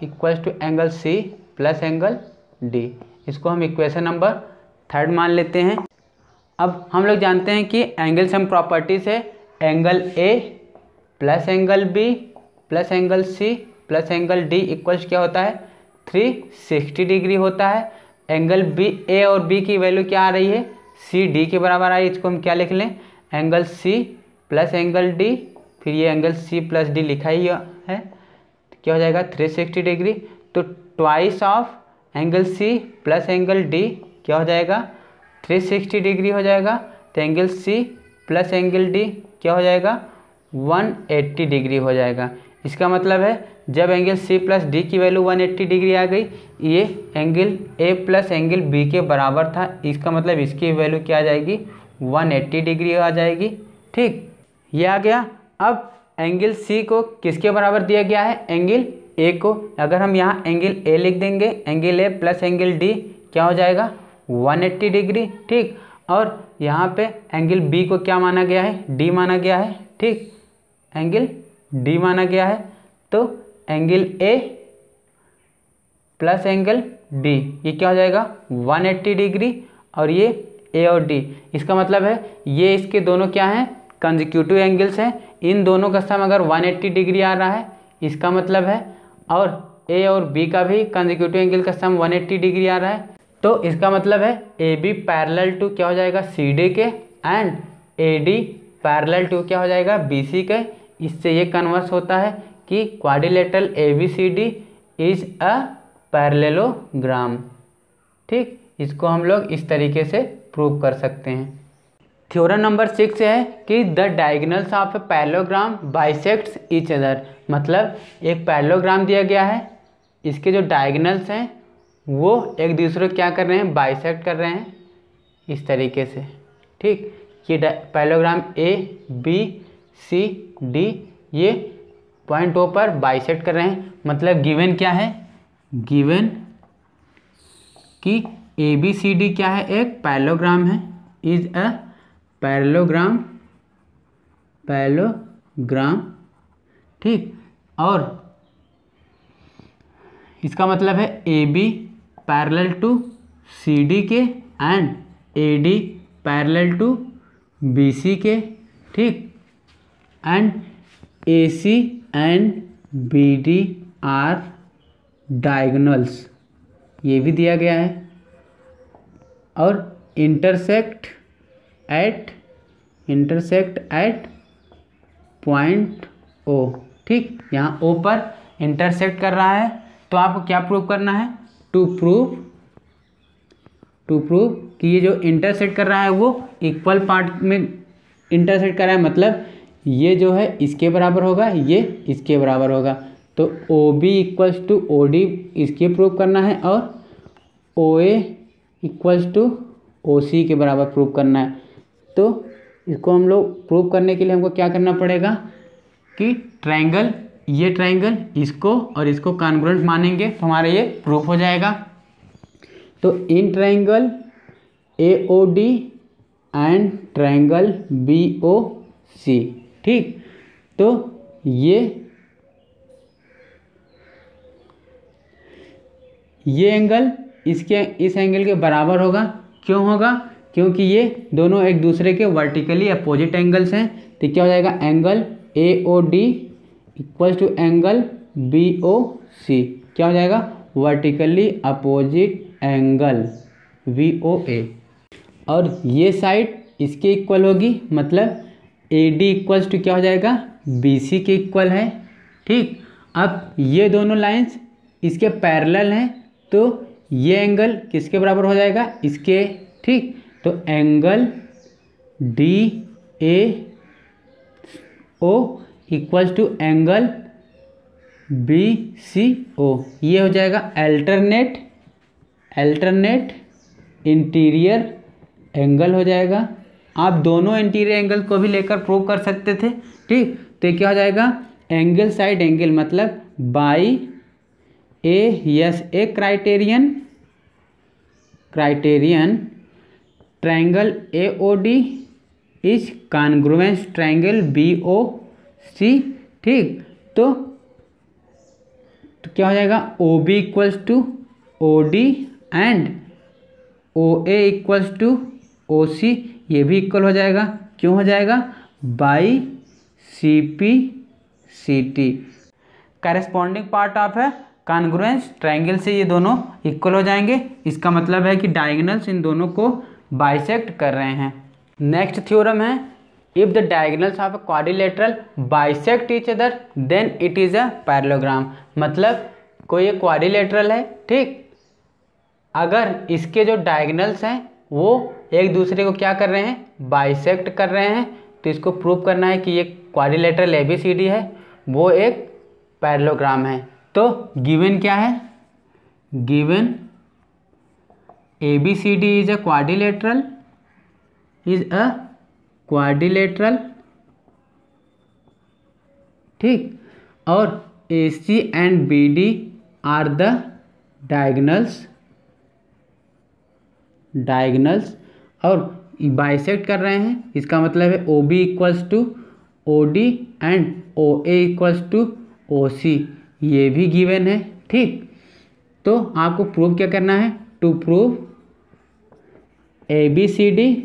equals to angle C plus angle D। इसको हम इक्वेशन नंबर 3 मान लेते हैं। अब हम लोग जानते हैं कि एंगल सम प्रॉपर्टी से angle A plus angle B plus angle C plus angle D equals क्या होता है 360 डिग्री होता है। एंगल बी ए और बी की वैल्यू क्या आ रही है सी डी के बराबर आ रही है। इसको हम क्या लिख लें angle C plus angle D, फिर ये एंगल सी प्लस डी लिखा ही है, क्या हो जाएगा 360 डिग्री। तो twice of angle C plus angle D क्या हो जाएगा 360 डिग्री हो जाएगा। तो angle C plus angle D क्या हो जाएगा 180 डिग्री हो जाएगा। इसका मतलब है जब एंगल सी प्लस डी की वैल्यू 180 डिग्री आ गई, ये angle A plus angle B के बराबर था, इसका मतलब इसकी वैल्यू क्या आ जाएगी 180 डिग्री आ जाएगी। ठीक, ये आ गया। अब एंगल सी को किसके बराबर दिया गया है एंगल ए को। अगर हम यहाँ एंगल ए लिख देंगे, angle A plus angle D क्या हो जाएगा 180 डिग्री। ठीक, और यहाँ पे एंगल बी को क्या माना गया है डी माना गया है। ठीक, एंगल डी माना गया है। तो angle A plus angle D ये क्या हो जाएगा 180 डिग्री, और ये ए और डी, इसका मतलब है ये इसके दोनों क्या हैं कंसेक्यूटिव एंगल्स हैं। इन दोनों का सम अगर 180 डिग्री आ रहा है इसका मतलब है, और ए और बी का भी कंसेक्यूटिव एंगल का सम 180 डिग्री आ रहा है, तो इसका मतलब है ए बी पैरेलल टू क्या हो जाएगा सी डी के, and A D parallel to क्या हो जाएगा बी सी के। इससे ये कन्वर्स होता है कि quadrilateral A B C D is a parallelogram. ठीक, इसको हम लोग इस तरीके से प्रूव कर सकते हैं। थ्योरम नंबर 6 है कि the diagonals of a parallelogram bisects each other. मतलब एक पैरेललोग्राम दिया गया है, इसके जो डायगोनल्स हैं वो एक दूसरे को क्या कर रहे हैं बाइसेक्ट कर रहे हैं इस तरीके से। ठीक, ये parallelogram A B C D ये पॉइंट ओ पर बाइसेक्ट कर रहे हैं। मतलब गिवन क्या है, गिवन कि ए बी सी डी क्या है एक पैरेललोग्राम है, इज अ पैरेललोग्राम ठीक, और इसका मतलब है A B parallel to C D के and A D parallel to B C के। ठीक, and A C and B D are diagonals, ये भी दिया गया है, और इंटरसेक्ट एट पॉइंट ओ। ठीक, यहाँ ओ पर इंटरसेक्ट कर रहा है, तो आपको क्या प्रूव करना है टू प्रूव कि ये जो इंटरसेक्ट कर रहा है वो इक्वल पार्ट में इंटरसेक्ट कर रहा है। मतलब ये जो है इसके बराबर होगा, ये इसके बराबर होगा। तो O B equals to O D इसके प्रूव करना है, और ओ ए इक्वल्स टू ओ सी के बराबर प्रूव करना है। तो इसको हम लोग प्रूव करने के लिए हमको क्या करना पड़ेगा कि ट्रायंगल, ये ट्रायंगल इसको और इसको कॉन्ग्रुएंट मानेंगे तो हमारा ये प्रूफ हो जाएगा। तो in triangle A O D and triangle B O C. ठीक, तो ये एंगल इस एंगल के बराबर होगा। क्यों होगा, क्योंकि ये दोनों एक दूसरे के वर्टिकली अपोजिट एंगल्स हैं। तो क्या हो जाएगा angle A O D equals to angle B O C, क्या हो जाएगा vertically opposite angle V O A, और ये साइड इसके इक्वल होगी। मतलब ए डी इक्वल्स टू क्या हो जाएगा बी सी के इक्वल है। ठीक, अब ये दोनों लाइंस इसके पैरेलल हैं, तो ये एंगल किसके बराबर हो जाएगा इसके। ठीक, तो angle D A O equals to angle B C O, ये हो जाएगा अल्टरनेट इंटीरियर एंगल हो जाएगा। आप दोनों इंटीरियर एंगल को भी लेकर प्रूव कर सकते थे। ठीक, तो ये क्या हो जाएगा एंगल साइड एंगल, मतलब by A S A criterion triangle A O D is congruence triangle B O C. ठीक, तो क्या हो जाएगा O B equals to O D and O A equals to O C, ये भी इक्वल हो जाएगा। क्यों हो जाएगा by C P C T. Corresponding part of है कॉन्ग्रुएंस ट्रायंगल से ये दोनों इक्वल हो जाएंगे। इसका मतलब है कि डायगोनल्स इन दोनों को बाइसेक्ट कर रहे हैं। नेक्स्ट थ्योरम है, if the diagonals of a quadrilateral bisect each other than it is a parallelogram. मतलब कोई एक क्वाड्रिलेटरल है, ठीक, अगर इसके जो डायगोनल्स हैं वो एक दूसरे को क्या कर रहे हैं, बाइसेक्ट कर रहे हैं, तो इसको प्रूव करना है कि ये क्वाड्रिलेटरल ABCD है, वो एक पैरेललोग्राम है। तो गिवन क्या है, given ABCD is a quadrilateral, ठीक, और AC and BD are the diagonals और बाइसेक्ट कर रहे हैं। इसका मतलब है OB equals to OD and OA equals to OC, ये भी गिवन है, ठीक। तो आपको प्रूव क्या करना है, to prove ABCD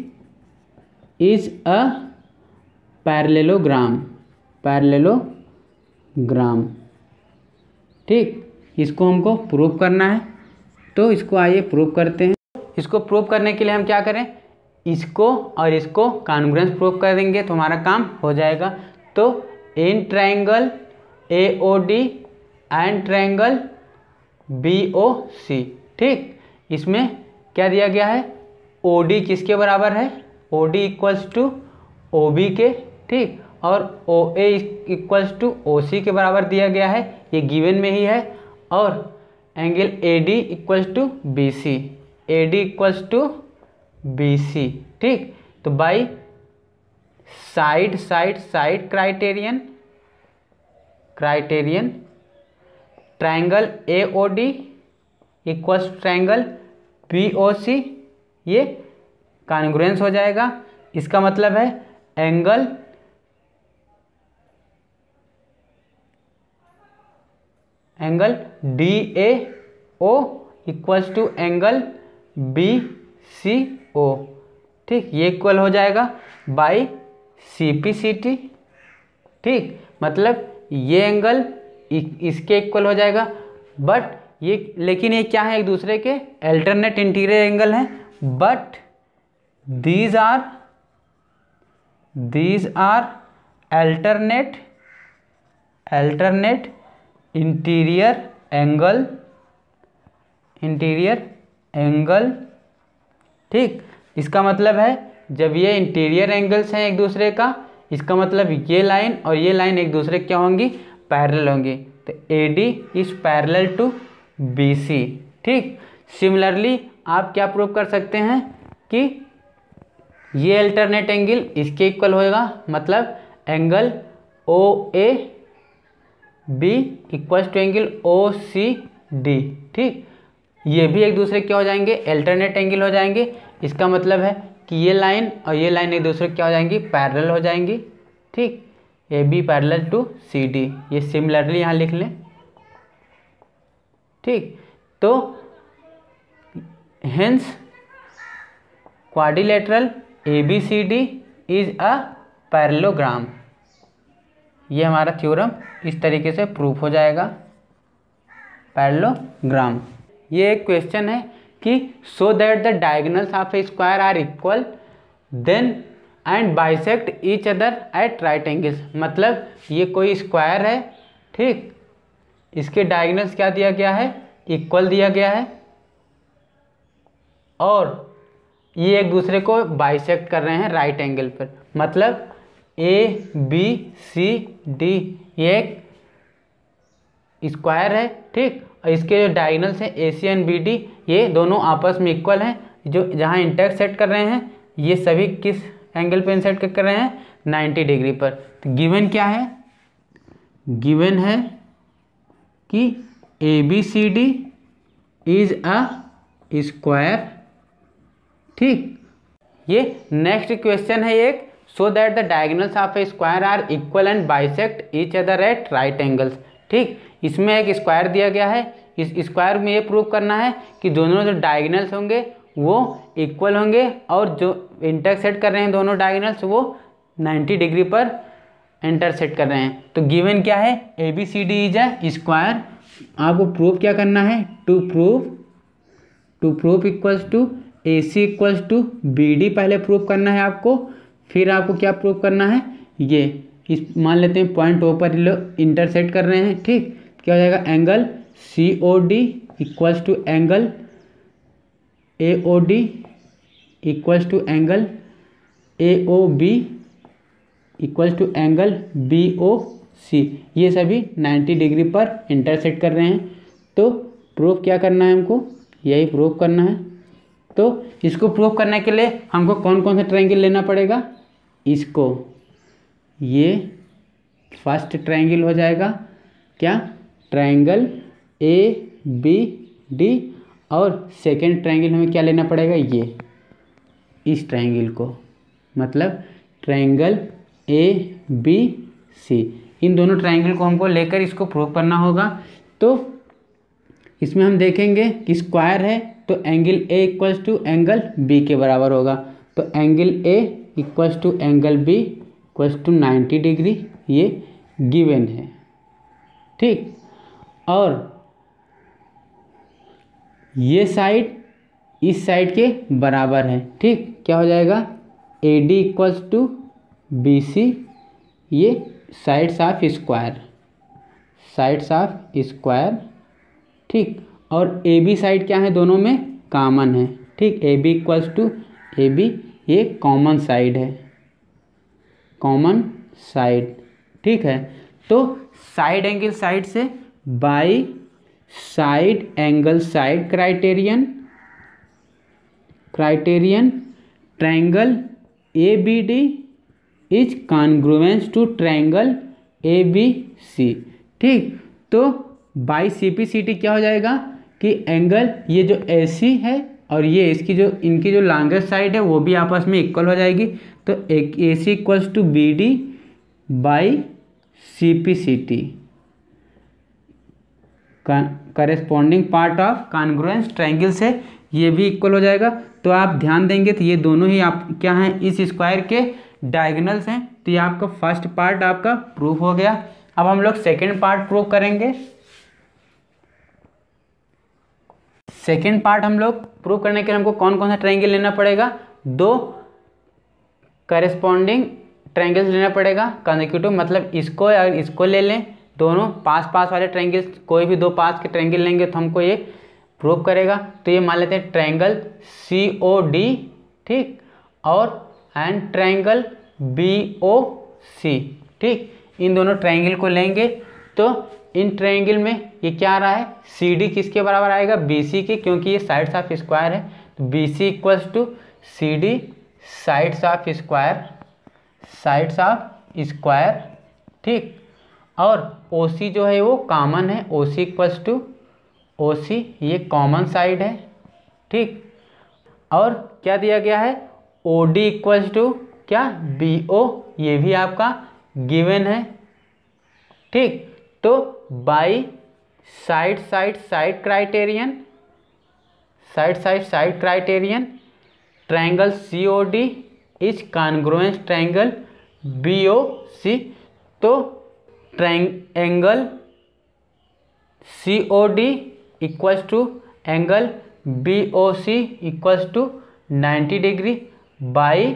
is a parallelogram, ठीक, इसको हमको प्रूव करना है। तो इसको आइए प्रूव करते हैं। इसको प्रूव करने के लिए हम क्या करें, इसको और इसको कॉन्ग्रुएंस प्रूव कर देंगे तो हमारा काम हो जाएगा। तो in triangle AOD and triangle BOC, ठीक, इसमें क्या दिया गया है, OD किसके बराबर है, OD इक्वल्स टू OB के, ठीक, और OA इक्वल्स टू OC के बराबर दिया गया है, ये गिवन में ही है। और angle AD equals to BC, AD equals to BC, ठीक। तो by side criterion triangle AOD equals triangle BOC, ये कॉन्ग्रुएंस हो जाएगा। इसका मतलब है angle DAO equals to angle BCO, ठीक, ये इक्वल हो जाएगा बाई CPCT, ठीक, मतलब ये एंगल इसके इक्वल हो जाएगा। बट ये, लेकिन ये क्या है, एक दूसरे के अल्टरनेट इंटीरियर एंगल हैं, but these are alternate interior angle, ठीक। इसका मतलब है जब ये इंटीरियर एंगल्स हैं एक दूसरे का, इसका मतलब ये लाइन और ये लाइन एक दूसरे क्या होंगी, पैरेलल होंगी। तो AD is parallel to BC, ठीक। सिमिलरली आप क्या प्रूव कर सकते हैं कि ये अल्टरनेट एंगल इसके इक्वल होएगा, मतलब angle OAB equals to angle OCD, ठीक, ये भी एक दूसरे क्या हो जाएंगे, अल्टरनेट एंगल हो जाएंगे। इसका मतलब है कि ये लाइन और ये लाइन एक दूसरे क्या हो जाएंगी, पैरेलल हो जाएंगी, ठीक। AB पैरेलल टू CD, ये सिमिलरली यहाँ लिख लें, ठीक। तो hence quadrilateral ABCD is a parallelogram, ये हमारा थ्योरम इस तरीके से प्रूफ हो जाएगा, पैरेललोग्राम। ये एक क्वेश्चन है कि so that the diagonals of a square are equal then and bisect each other at right angles. मतलब ये कोई स्क्वायर है, ठीक, इसके डायगोनल्स क्या दिया गया है, इक्वल दिया गया है, और ये एक दूसरे को बाइसेक्ट कर रहे हैं राइट एंगल पर। मतलब ABCD ये एक स्क्वायर है, ठीक, और इसके जो डायगोनल्स हैं AC एंड BD ये दोनों आपस में इक्वल हैं। जो जहाँ इंटरसेक्ट कर रहे हैं ये सभी किस एंगल पे इंटरसेक्ट कर रहे हैं, 90 डिग्री पर। तो गिवन क्या है, गिवन है कि ABCD इज अ स्क्वायर, ठीक। ये नेक्स्ट क्वेश्चन है एक, so that the diagonals of a square are equal and bisect each other at right angles, ठीक। इसमें एक स्क्वायर दिया गया है, इस स्क्वायर में ये प्रूव करना है कि दोनों जो डायगोनल्स होंगे वो इक्वल होंगे और जो इंटरसेक्ट कर रहे हैं दोनों डायगोनल्स वो 90 डिग्री पर इंटरसेक्ट कर रहे हैं। तो गिवन क्या है, A B C D is a square. आपको प्रूव क्या करना है, to prove equals to A C equals to B D पहले प्रूव करना है आपको। फिर आपको क्या प्रूव करना है, ये इस मान लेते हैं पॉइंट ओ पर लोग इंटरसेक्ट कर रहे हैं, ठीक। क्या हो जाएगा, angle C O D equals to angle A O D equals to angle A O B equals to angle B O C. ये सभी 90 डिग्री पर इंटरसेक्ट कर रहे हैं। तो प्रूफ क्या करना है हमको, यही प्रूफ करना है। तो इसको प्रूफ करने के लिए हमको कौन कौन सा ट्रायंगल लेना पड़ेगा, इसको, ये फर्स्ट ट्रायंगल हो जाएगा क्या, ट्रायंगल ए बी डी, और सेकेंड ट्रायंगल हमें क्या लेना पड़ेगा, ये इस ट्रायंगल को, मतलब ट्रायंगल ए बी सी। इन दोनों ट्रायंगल को हमको लेकर इसको प्रूव करना होगा। तो इसमें हम देखेंगे कि स्क्वायर है तो angle A equals to angle B के बराबर होगा। तो angle A equals to angle B equals to 90 degree, ये गिवन है, ठीक। और ये साइड इस साइड के बराबर है, ठीक। क्या हो जाएगा, A D equals to B C, ये साइड्स ऑफ स्क्वायर, ठीक। और ए बी साइड क्या है, दोनों में कॉमन है, ठीक। A B equals to A B, ये कॉमन साइड है, कॉमन साइड, ठीक है। तो साइड एंगल साइड से by side angle side criterion triangle A B D is congruence to triangle A B C, ठीक। तो by C P C T क्या हो जाएगा कि एंगल ये जो ए सी है और ये इनकी जो लॉन्गेस्ट साइड है वो भी आपस में इक्वल हो जाएगी। तो A C equals to B D by C P C T, corresponding part of congruence triangle से ये भी इक्वल हो जाएगा। तो आप ध्यान देंगे तो ये दोनों ही आप क्या हैं, इस स्क्वायर के डायगोनल्स हैं। तो ये आपका फर्स्ट पार्ट आपका प्रूफ हो गया। अब हम लोग सेकेंड पार्ट प्रूफ करेंगे। सेकेंड पार्ट हम लोग प्रूव करने के लिए हमको कौन कौन सा ट्रायंगल लेना पड़ेगा, दो करेस्पॉन्डिंग ट्रायंगल्स लेना पड़ेगा कंसेक्यूटिव, मतलब इसको और इसको ले लें, दोनों पास पास वाले ट्रायंगल्स, कोई भी दो पास के ट्रायंगल लेंगे तो हमको ये प्रूव करेगा। तो ये मान लेते हैं ट्रायंगल सी ओ डी, ठीक, और and triangle B O C, ठीक। इन दोनों ट्रायंगल को लेंगे तो इन ट्रायंगल में ये क्या आ रहा है, सी डी किसके बराबर आएगा, बी सी के, क्योंकि ये साइड्स ऑफ स्क्वायर है। तो B C equals to C D sides of square, ठीक। और ओ सी जो है वो कॉमन है, ओ C equals to O C, ये कॉमन साइड है, ठीक। और क्या दिया गया है, ओ डी इक्वल्स टू क्या, बी ओ, ये भी आपका गिवन है, ठीक। तो by side criterion triangle C O D is congruence triangle B O C. तो angle C O D equals to angle B O C equals to 90 degree by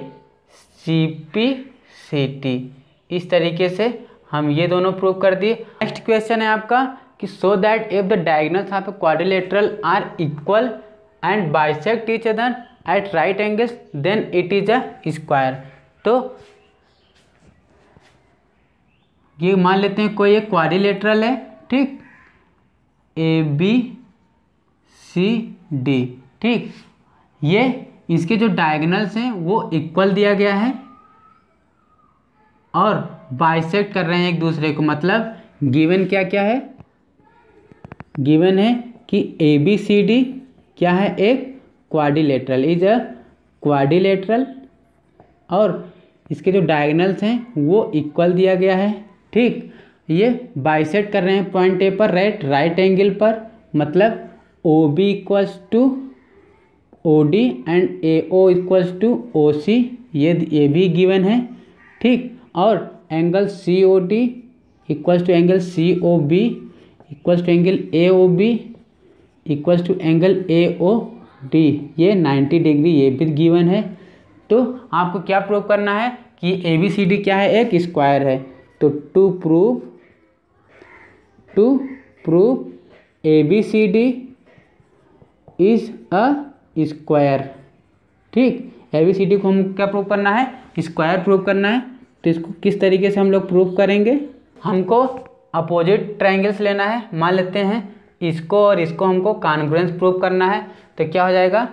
C P C T. इस तरीके से हम ये दोनों प्रूव कर दिए। नेक्स्ट क्वेश्चन है आपका कि so that if the diagonals of a quadrilateral are equal and bisect each other at right angles then it is a square. तो ये मान लेते हैं कोई एक क्वाड्रिलेटरल है, ठीक, ए बी सी डी, ठीक। ये इसके जो डायगोनल्स हैं वो इक्वल दिया गया है और बाइसेक्ट कर रहे हैं एक दूसरे को, मतलब गिवन क्या क्या है, गिवन है कि ए बी सी डी क्या है, एक क्वाड्रिलेटरल, इज अ क्वाड्रिलेटरल, और इसके जो डायगोनल्स हैं वो इक्वल दिया गया है, ठीक। ये बाइसेक्ट कर रहे हैं पॉइंट ए पर राइट एंगल पर, मतलब O B equals to O D and A O equals to O C, ये भी गिवन है, ठीक। और angle C O D equals to angle C O B equals to angle A O B equals to angle A O D, ये 90 डिग्री ये भी गिवन है। तो आपको क्या प्रूव करना है कि ए बी सी डी क्या है, एक स्क्वायर है। तो to prove A B C D is a square. ठीक, ए बी सी डी को हम क्या प्रूव करना है, स्क्वायर प्रूव करना है। तो इसको किस तरीके से हम लोग प्रूव करेंगे, हमको अपोजिट ट्रायंगल्स लेना है। मान लेते हैं इसको और इसको हमको कॉन्ग्रुएंस प्रूव करना है। तो क्या हो जाएगा,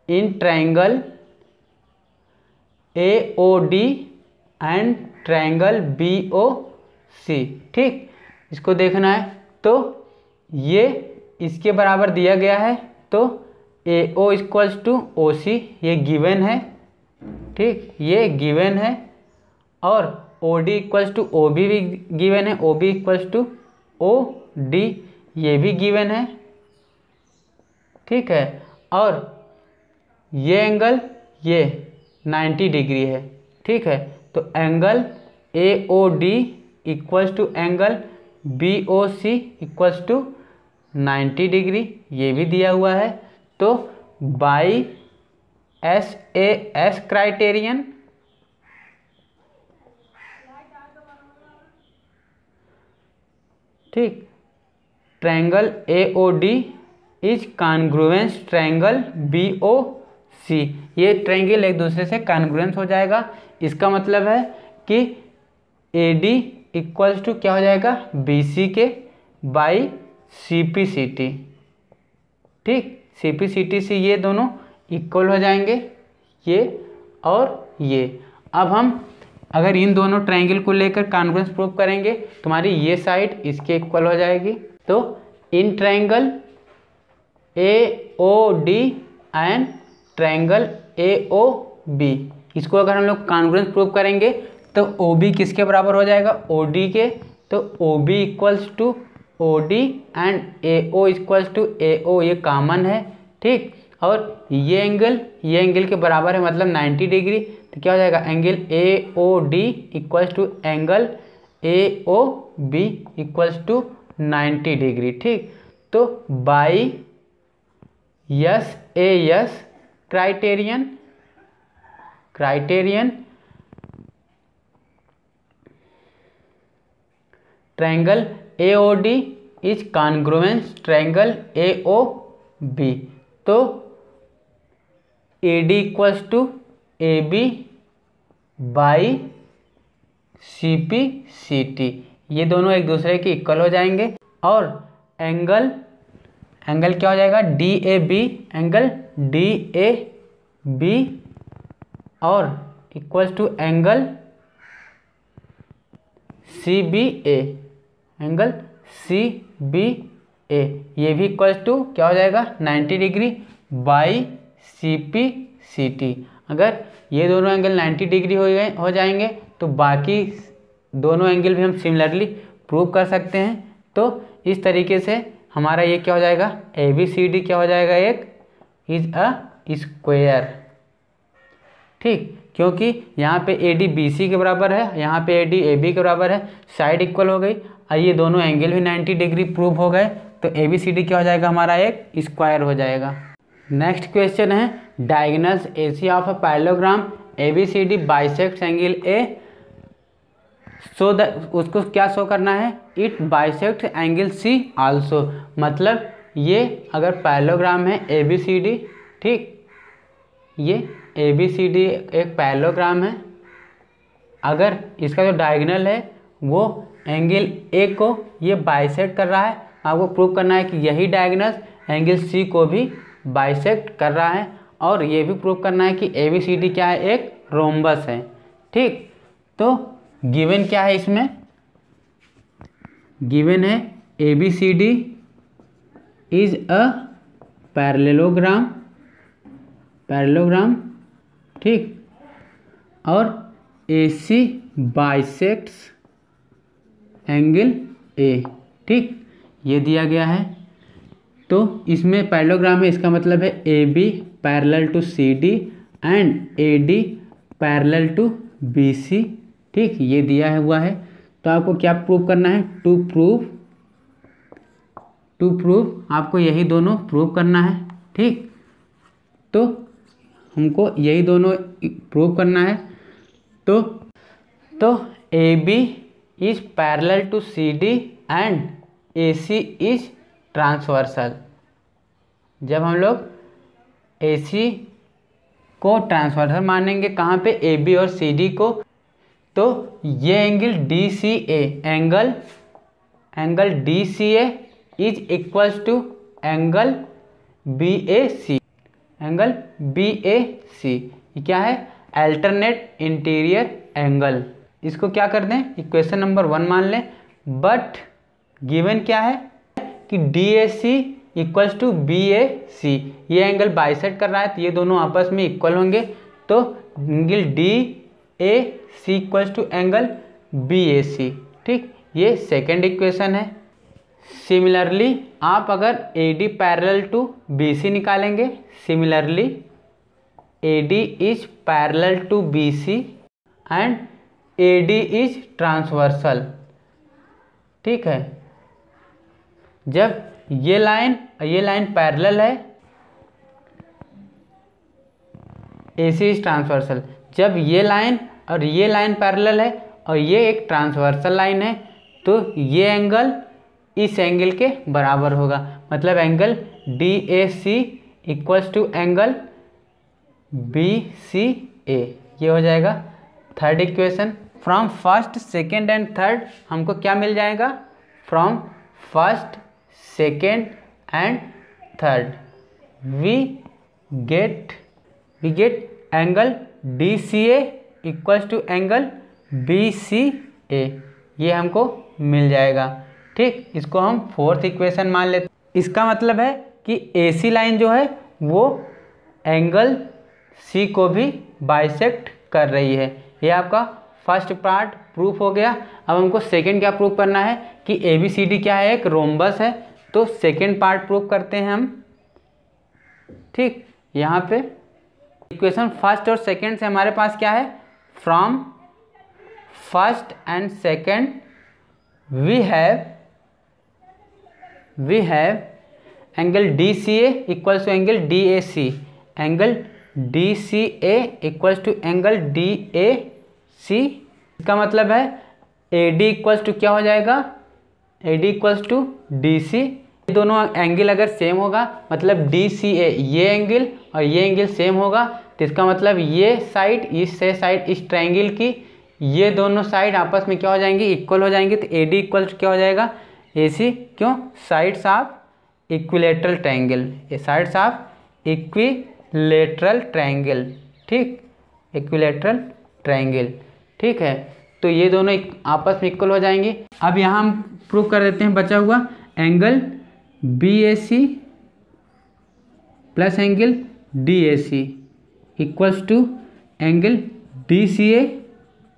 in triangle A O D and triangle B O C. ठीक, इसको देखना है। तो ये इसके बराबर दिया गया है, तो ए O equals to O C ये गिवन है। ठीक, ये गिवन है। और O D equals to O B भी गिवन है, O B equals to O D ये भी गिवन है। ठीक है, और ये एंगल ये 90 डिग्री है। ठीक है, तो angle A O D equals to angle B O C equals to 90 degree ये भी दिया हुआ है। तो by S A S criterion ठीक, triangle A O D is congruence triangle B O C. ये ट्रायंगल एक दूसरे से कॉन्ग्रुएंस हो जाएगा। इसका मतलब है कि ए डी इक्वल्स टू क्या हो जाएगा, बी सी के by C P C T. ठीक, सी पी सी टी से ये दोनों इक्वल हो जाएंगे, ये और ये। अब हम अगर इन दोनों ट्रायंगल को लेकर कॉन्ग्रुएंस प्रूव करेंगे, तुम्हारी ये साइड इसके इक्वल हो जाएगी। तो in triangle A O D and triangle A O B, इसको अगर हम लोग कॉन्ग्रुएंस प्रूव करेंगे तो ओ बी किसके बराबर हो जाएगा, ओ डी के। तो O B equals to O D and A O equals to A O, ये कॉमन है। ठीक, और ये एंगल के बराबर है, मतलब 90 डिग्री। तो क्या हो जाएगा, angle A O D equals to angle A O B equals to 90 degree. ठीक, तो by S A S criterion triangle A O D is congruence triangle A O B. तो A D equals to A B by C P C T, ये दोनों एक दूसरे के इक्वल हो जाएंगे। और एंगल क्या हो जाएगा, D A B, angle D A B और equals to angle C B A, angle C B A ये भी इक्वल्स टू क्या हो जाएगा, 90 degree by C P C T. अगर ये दोनों एंगल 90 डिग्री हो जाएंगे तो बाकी दोनों एंगल भी हम सिमिलरली प्रूव कर सकते हैं। तो इस तरीके से हमारा ये क्या हो जाएगा, ए बी सी डी क्या हो जाएगा, एक इज अ स्क्वायर। ठीक, क्योंकि यहाँ पे ए डी बी सी के बराबर है, यहाँ पे ए डी ए बी के बराबर है, साइड इक्वल हो गई और ये दोनों एंगल भी 90 डिग्री प्रूव हो गए। तो ए बी सी डी क्या हो जाएगा, हमारा एक स्क्वायर हो जाएगा। नेक्स्ट क्वेश्चन है, diagonals AC of a parallelogram A B C D bisects angle A, so the उसको क्या शो करना है, it bisect angle C also. मतलब ये अगर पैरेललोग्राम है ए बी सी डी, ठीक, ये ए बी सी डी एक पैरेललोग्राम है, अगर इसका जो डायगोनल है वो एंगल ए को ये बाइसेक्ट कर रहा है, आपको प्रूव करना है कि यही डायगोनल एंगल सी को भी बाइसेक्ट कर रहा है। और ये भी प्रूव करना है कि ए बी सी डी क्या है, एक रोम्बस है। ठीक, तो गिवन क्या है, इसमें गिवन है A B C D is a parallelogram, ठीक, और ए सी बाइसेक्ट्स एंगल ए। ठीक, ये दिया गया है। तो इसमें पैरेललोग्राम है, इसका मतलब है A B parallel to C D and A D parallel to B C. ठीक, ये दिया हुआ है। तो आपको क्या प्रूव करना है, टू प्रूव आपको यही दोनों प्रूव करना है। ठीक, तो हमको यही दोनों प्रूव करना है। तो A B is parallel to C D and A C is transversal. जब हम लोग ए सी को ट्रांसवर्सल मानेंगे कहाँ पे, ए बी और सी डी को, तो ये angle D C A, angle D C A is equals to angle B A C, angle B A C. ये क्या है, अल्टरनेट इंटीरियर एंगल। इसको क्या कर दें, इक्वेशन नंबर 1 मान लें। बट गिवन क्या है कि D A C equals to B A C, ये एंगल बाइसेक्ट कर रहा है तो ये दोनों आपस में इक्वल होंगे। तो angle D A C equals to angle B A C. ठीक, ये सेकेंड इक्वेशन है। सिमिलरली आप अगर A D parallel to B C निकालेंगे, similarly A D is parallel to B C and A D is transversal. ठीक है, जब ये लाइन पैरेलल है, ए सी इज ट्रांसवर्सल। जब ये लाइन और ये लाइन पैरेलल है और ये एक ट्रांसवर्सल लाइन है, तो ये एंगल इस एंगल के बराबर होगा। मतलब angle D A C equals to angle B C A, ये हो जाएगा third equation. From first, second and third हमको क्या मिल जाएगा, from first, second and third we get angle D C A equals to angle B C A, ये हमको मिल जाएगा। ठीक, इसको हम फोर्थ इक्वेशन मान लेते। इसका मतलब है कि ए सी लाइन जो है वो एंगल सी को भी बाइसेक्ट कर रही है। ये आपका फर्स्ट पार्ट प्रूफ हो गया। अब हमको सेकंड क्या प्रूफ करना है कि ए बी सी डी क्या है, एक रोम्बस है। तो सेकंड पार्ट प्रूफ करते हैं हम। ठीक, यहाँ पे इक्वेशन फर्स्ट और सेकंड से हमारे पास क्या है, from first and second we have angle D C A equals to angle D A C, angle D C A equals to angle D A C. इसका मतलब है ए डी इक्वल्स टू क्या हो जाएगा, A D equals to D C. ये दोनों एंगल अगर सेम होगा, मतलब डी सी ए ये एंगल और ये एंगल सेम होगा, तो इसका मतलब ये साइड इससे साइड इस ट्रायंगल की ये दोनों साइड आपस में क्या हो जाएंगी, इक्वल हो जाएंगे। तो ए डी इक्वल टू क्या हो जाएगा, ए सी। क्यों, साइड्स ऑफ इक्विलेटरल ट्रायंगल, ये साइड्स ऑफ इक्विलेटरल ट्रायंगल। ठीक, इक्विलेटरल ट्रायंगल। ठीक है, तो ये दोनों आपस में इक्वल हो जाएंगे। अब यहाँ हम प्रूव कर देते हैं बचा हुआ angle B A C plus angle D A C equals to angle D C A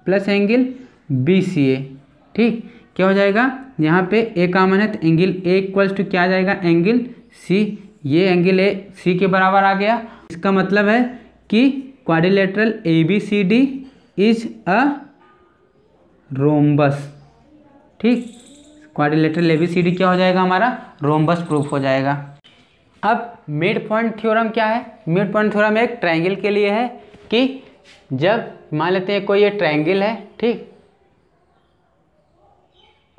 plus angle B C A. ठीक, क्या हो जाएगा, यहाँ पे ए कॉमन है तो एंगल ए इक्वल्स टू क्या आ जाएगा, एंगल सी। ये एंगल ए सी के बराबर आ गया। इसका मतलब है कि quadrilateral A B C D is a rhombus. ठीक, quadrilateral A B C D क्या हो जाएगा, हमारा रोम्बस प्रूफ हो जाएगा। अब मिड पॉइंट थ्योरम क्या है, मिड पॉइंट थ्योरम एक ट्रायंगल के लिए है कि जब मान लेते हैं कोई ये ट्रायंगल है,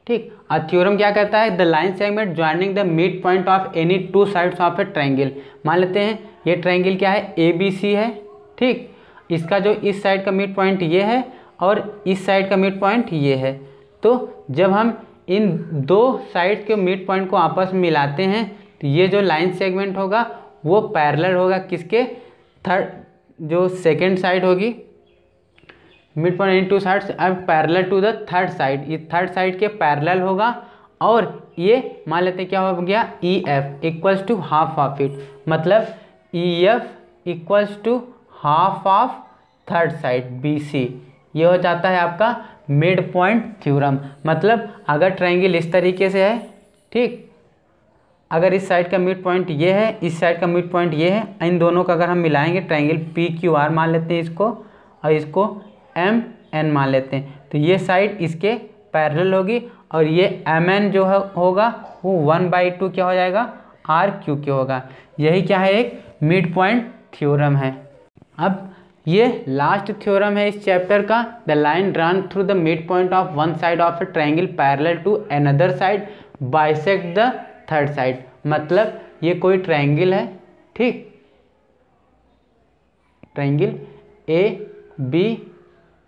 ठीक, और थ्योरम क्या कहता है, the line segment joining the mid point of any two sides of a triangle. मान लेते हैं ये ट्रायंगल क्या है, ए बी सी है। ठीक, इसका जो इस साइड का मिड पॉइंट ये है और इस साइड का मिड पॉइंट ये है। तो जब हम इन दो साइड के मिड पॉइंट को आपस में मिलाते हैं तो ये जो लाइन सेगमेंट होगा वो पैरेलल होगा किसके, थर्ड, जो सेकेंड साइड होगी, mid point in two sides अब parallel to the third side, ये थर्ड साइड के पैरेलल होगा। और ये मान लेते हैं क्या हो गया, E F equals to half of it, मतलब E F equals to half of third side B C. ये हो जाता है आपका मिड पॉइंट थ्योरम। मतलब अगर ट्रायंगल इस तरीके से है, ठीक, अगर इस साइड का मिड पॉइंट ये है, इस साइड का मिड पॉइंट ये है, इन दोनों का अगर हम मिलाएंगे ट्रायंगल पी क्यू आर मान लेते हैं इसको, और इसको एम एन मान लेते हैं, तो ये साइड इसके पैरेलल होगी और ये एम एन जो होगा वो 1/2 क्या हो जाएगा, आर क्यू के होगा। यही क्या है, एक मिड पॉइंट थ्योरम है। अब ये लास्ट थ्योरम है इस चैप्टर का। The line drawn through the mid point of one side of a triangle parallel to another side bisect the third side. मतलब ये कोई ट्रायंगल है, ठीक, ट्रायंगल ए बी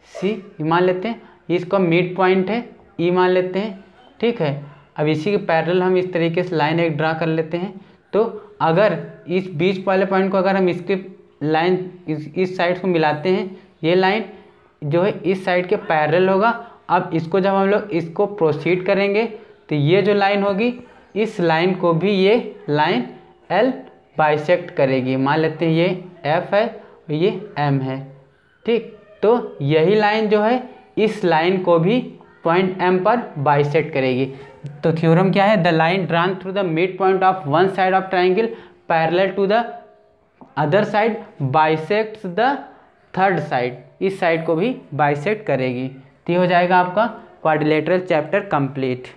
सी मान लेते हैं, इसका मिड पॉइंट है ई मान लेते हैं, ठीक है। अब इसी के पैरेलल हम इस तरीके से लाइन एक ड्रा कर लेते हैं। तो अगर इस बीच वाले पॉइंट को अगर हम इसके लाइन इस साइड को मिलाते हैं, ये लाइन जो है इस साइड के पैरेलल होगा। अब इसको जब हम लोग इसको प्रोसीड करेंगे तो ये जो लाइन होगी इस लाइन को भी ये लाइन एल बाइसेक्ट करेगी। मान लेते हैं ये एफ है और ये एम है, ठीक। तो यही लाइन जो है इस लाइन को भी पॉइंट एम पर बाइसेक्ट करेगी। तो थ्योरम क्या है, the line drawn through the mid point of one side of triangle parallel to the other side bisects the third side, इस साइड को भी बाइसेक्ट करेगी। तो ये हो जाएगा आपका क्वाड्रिलेटरल चैप्टर कंप्लीट।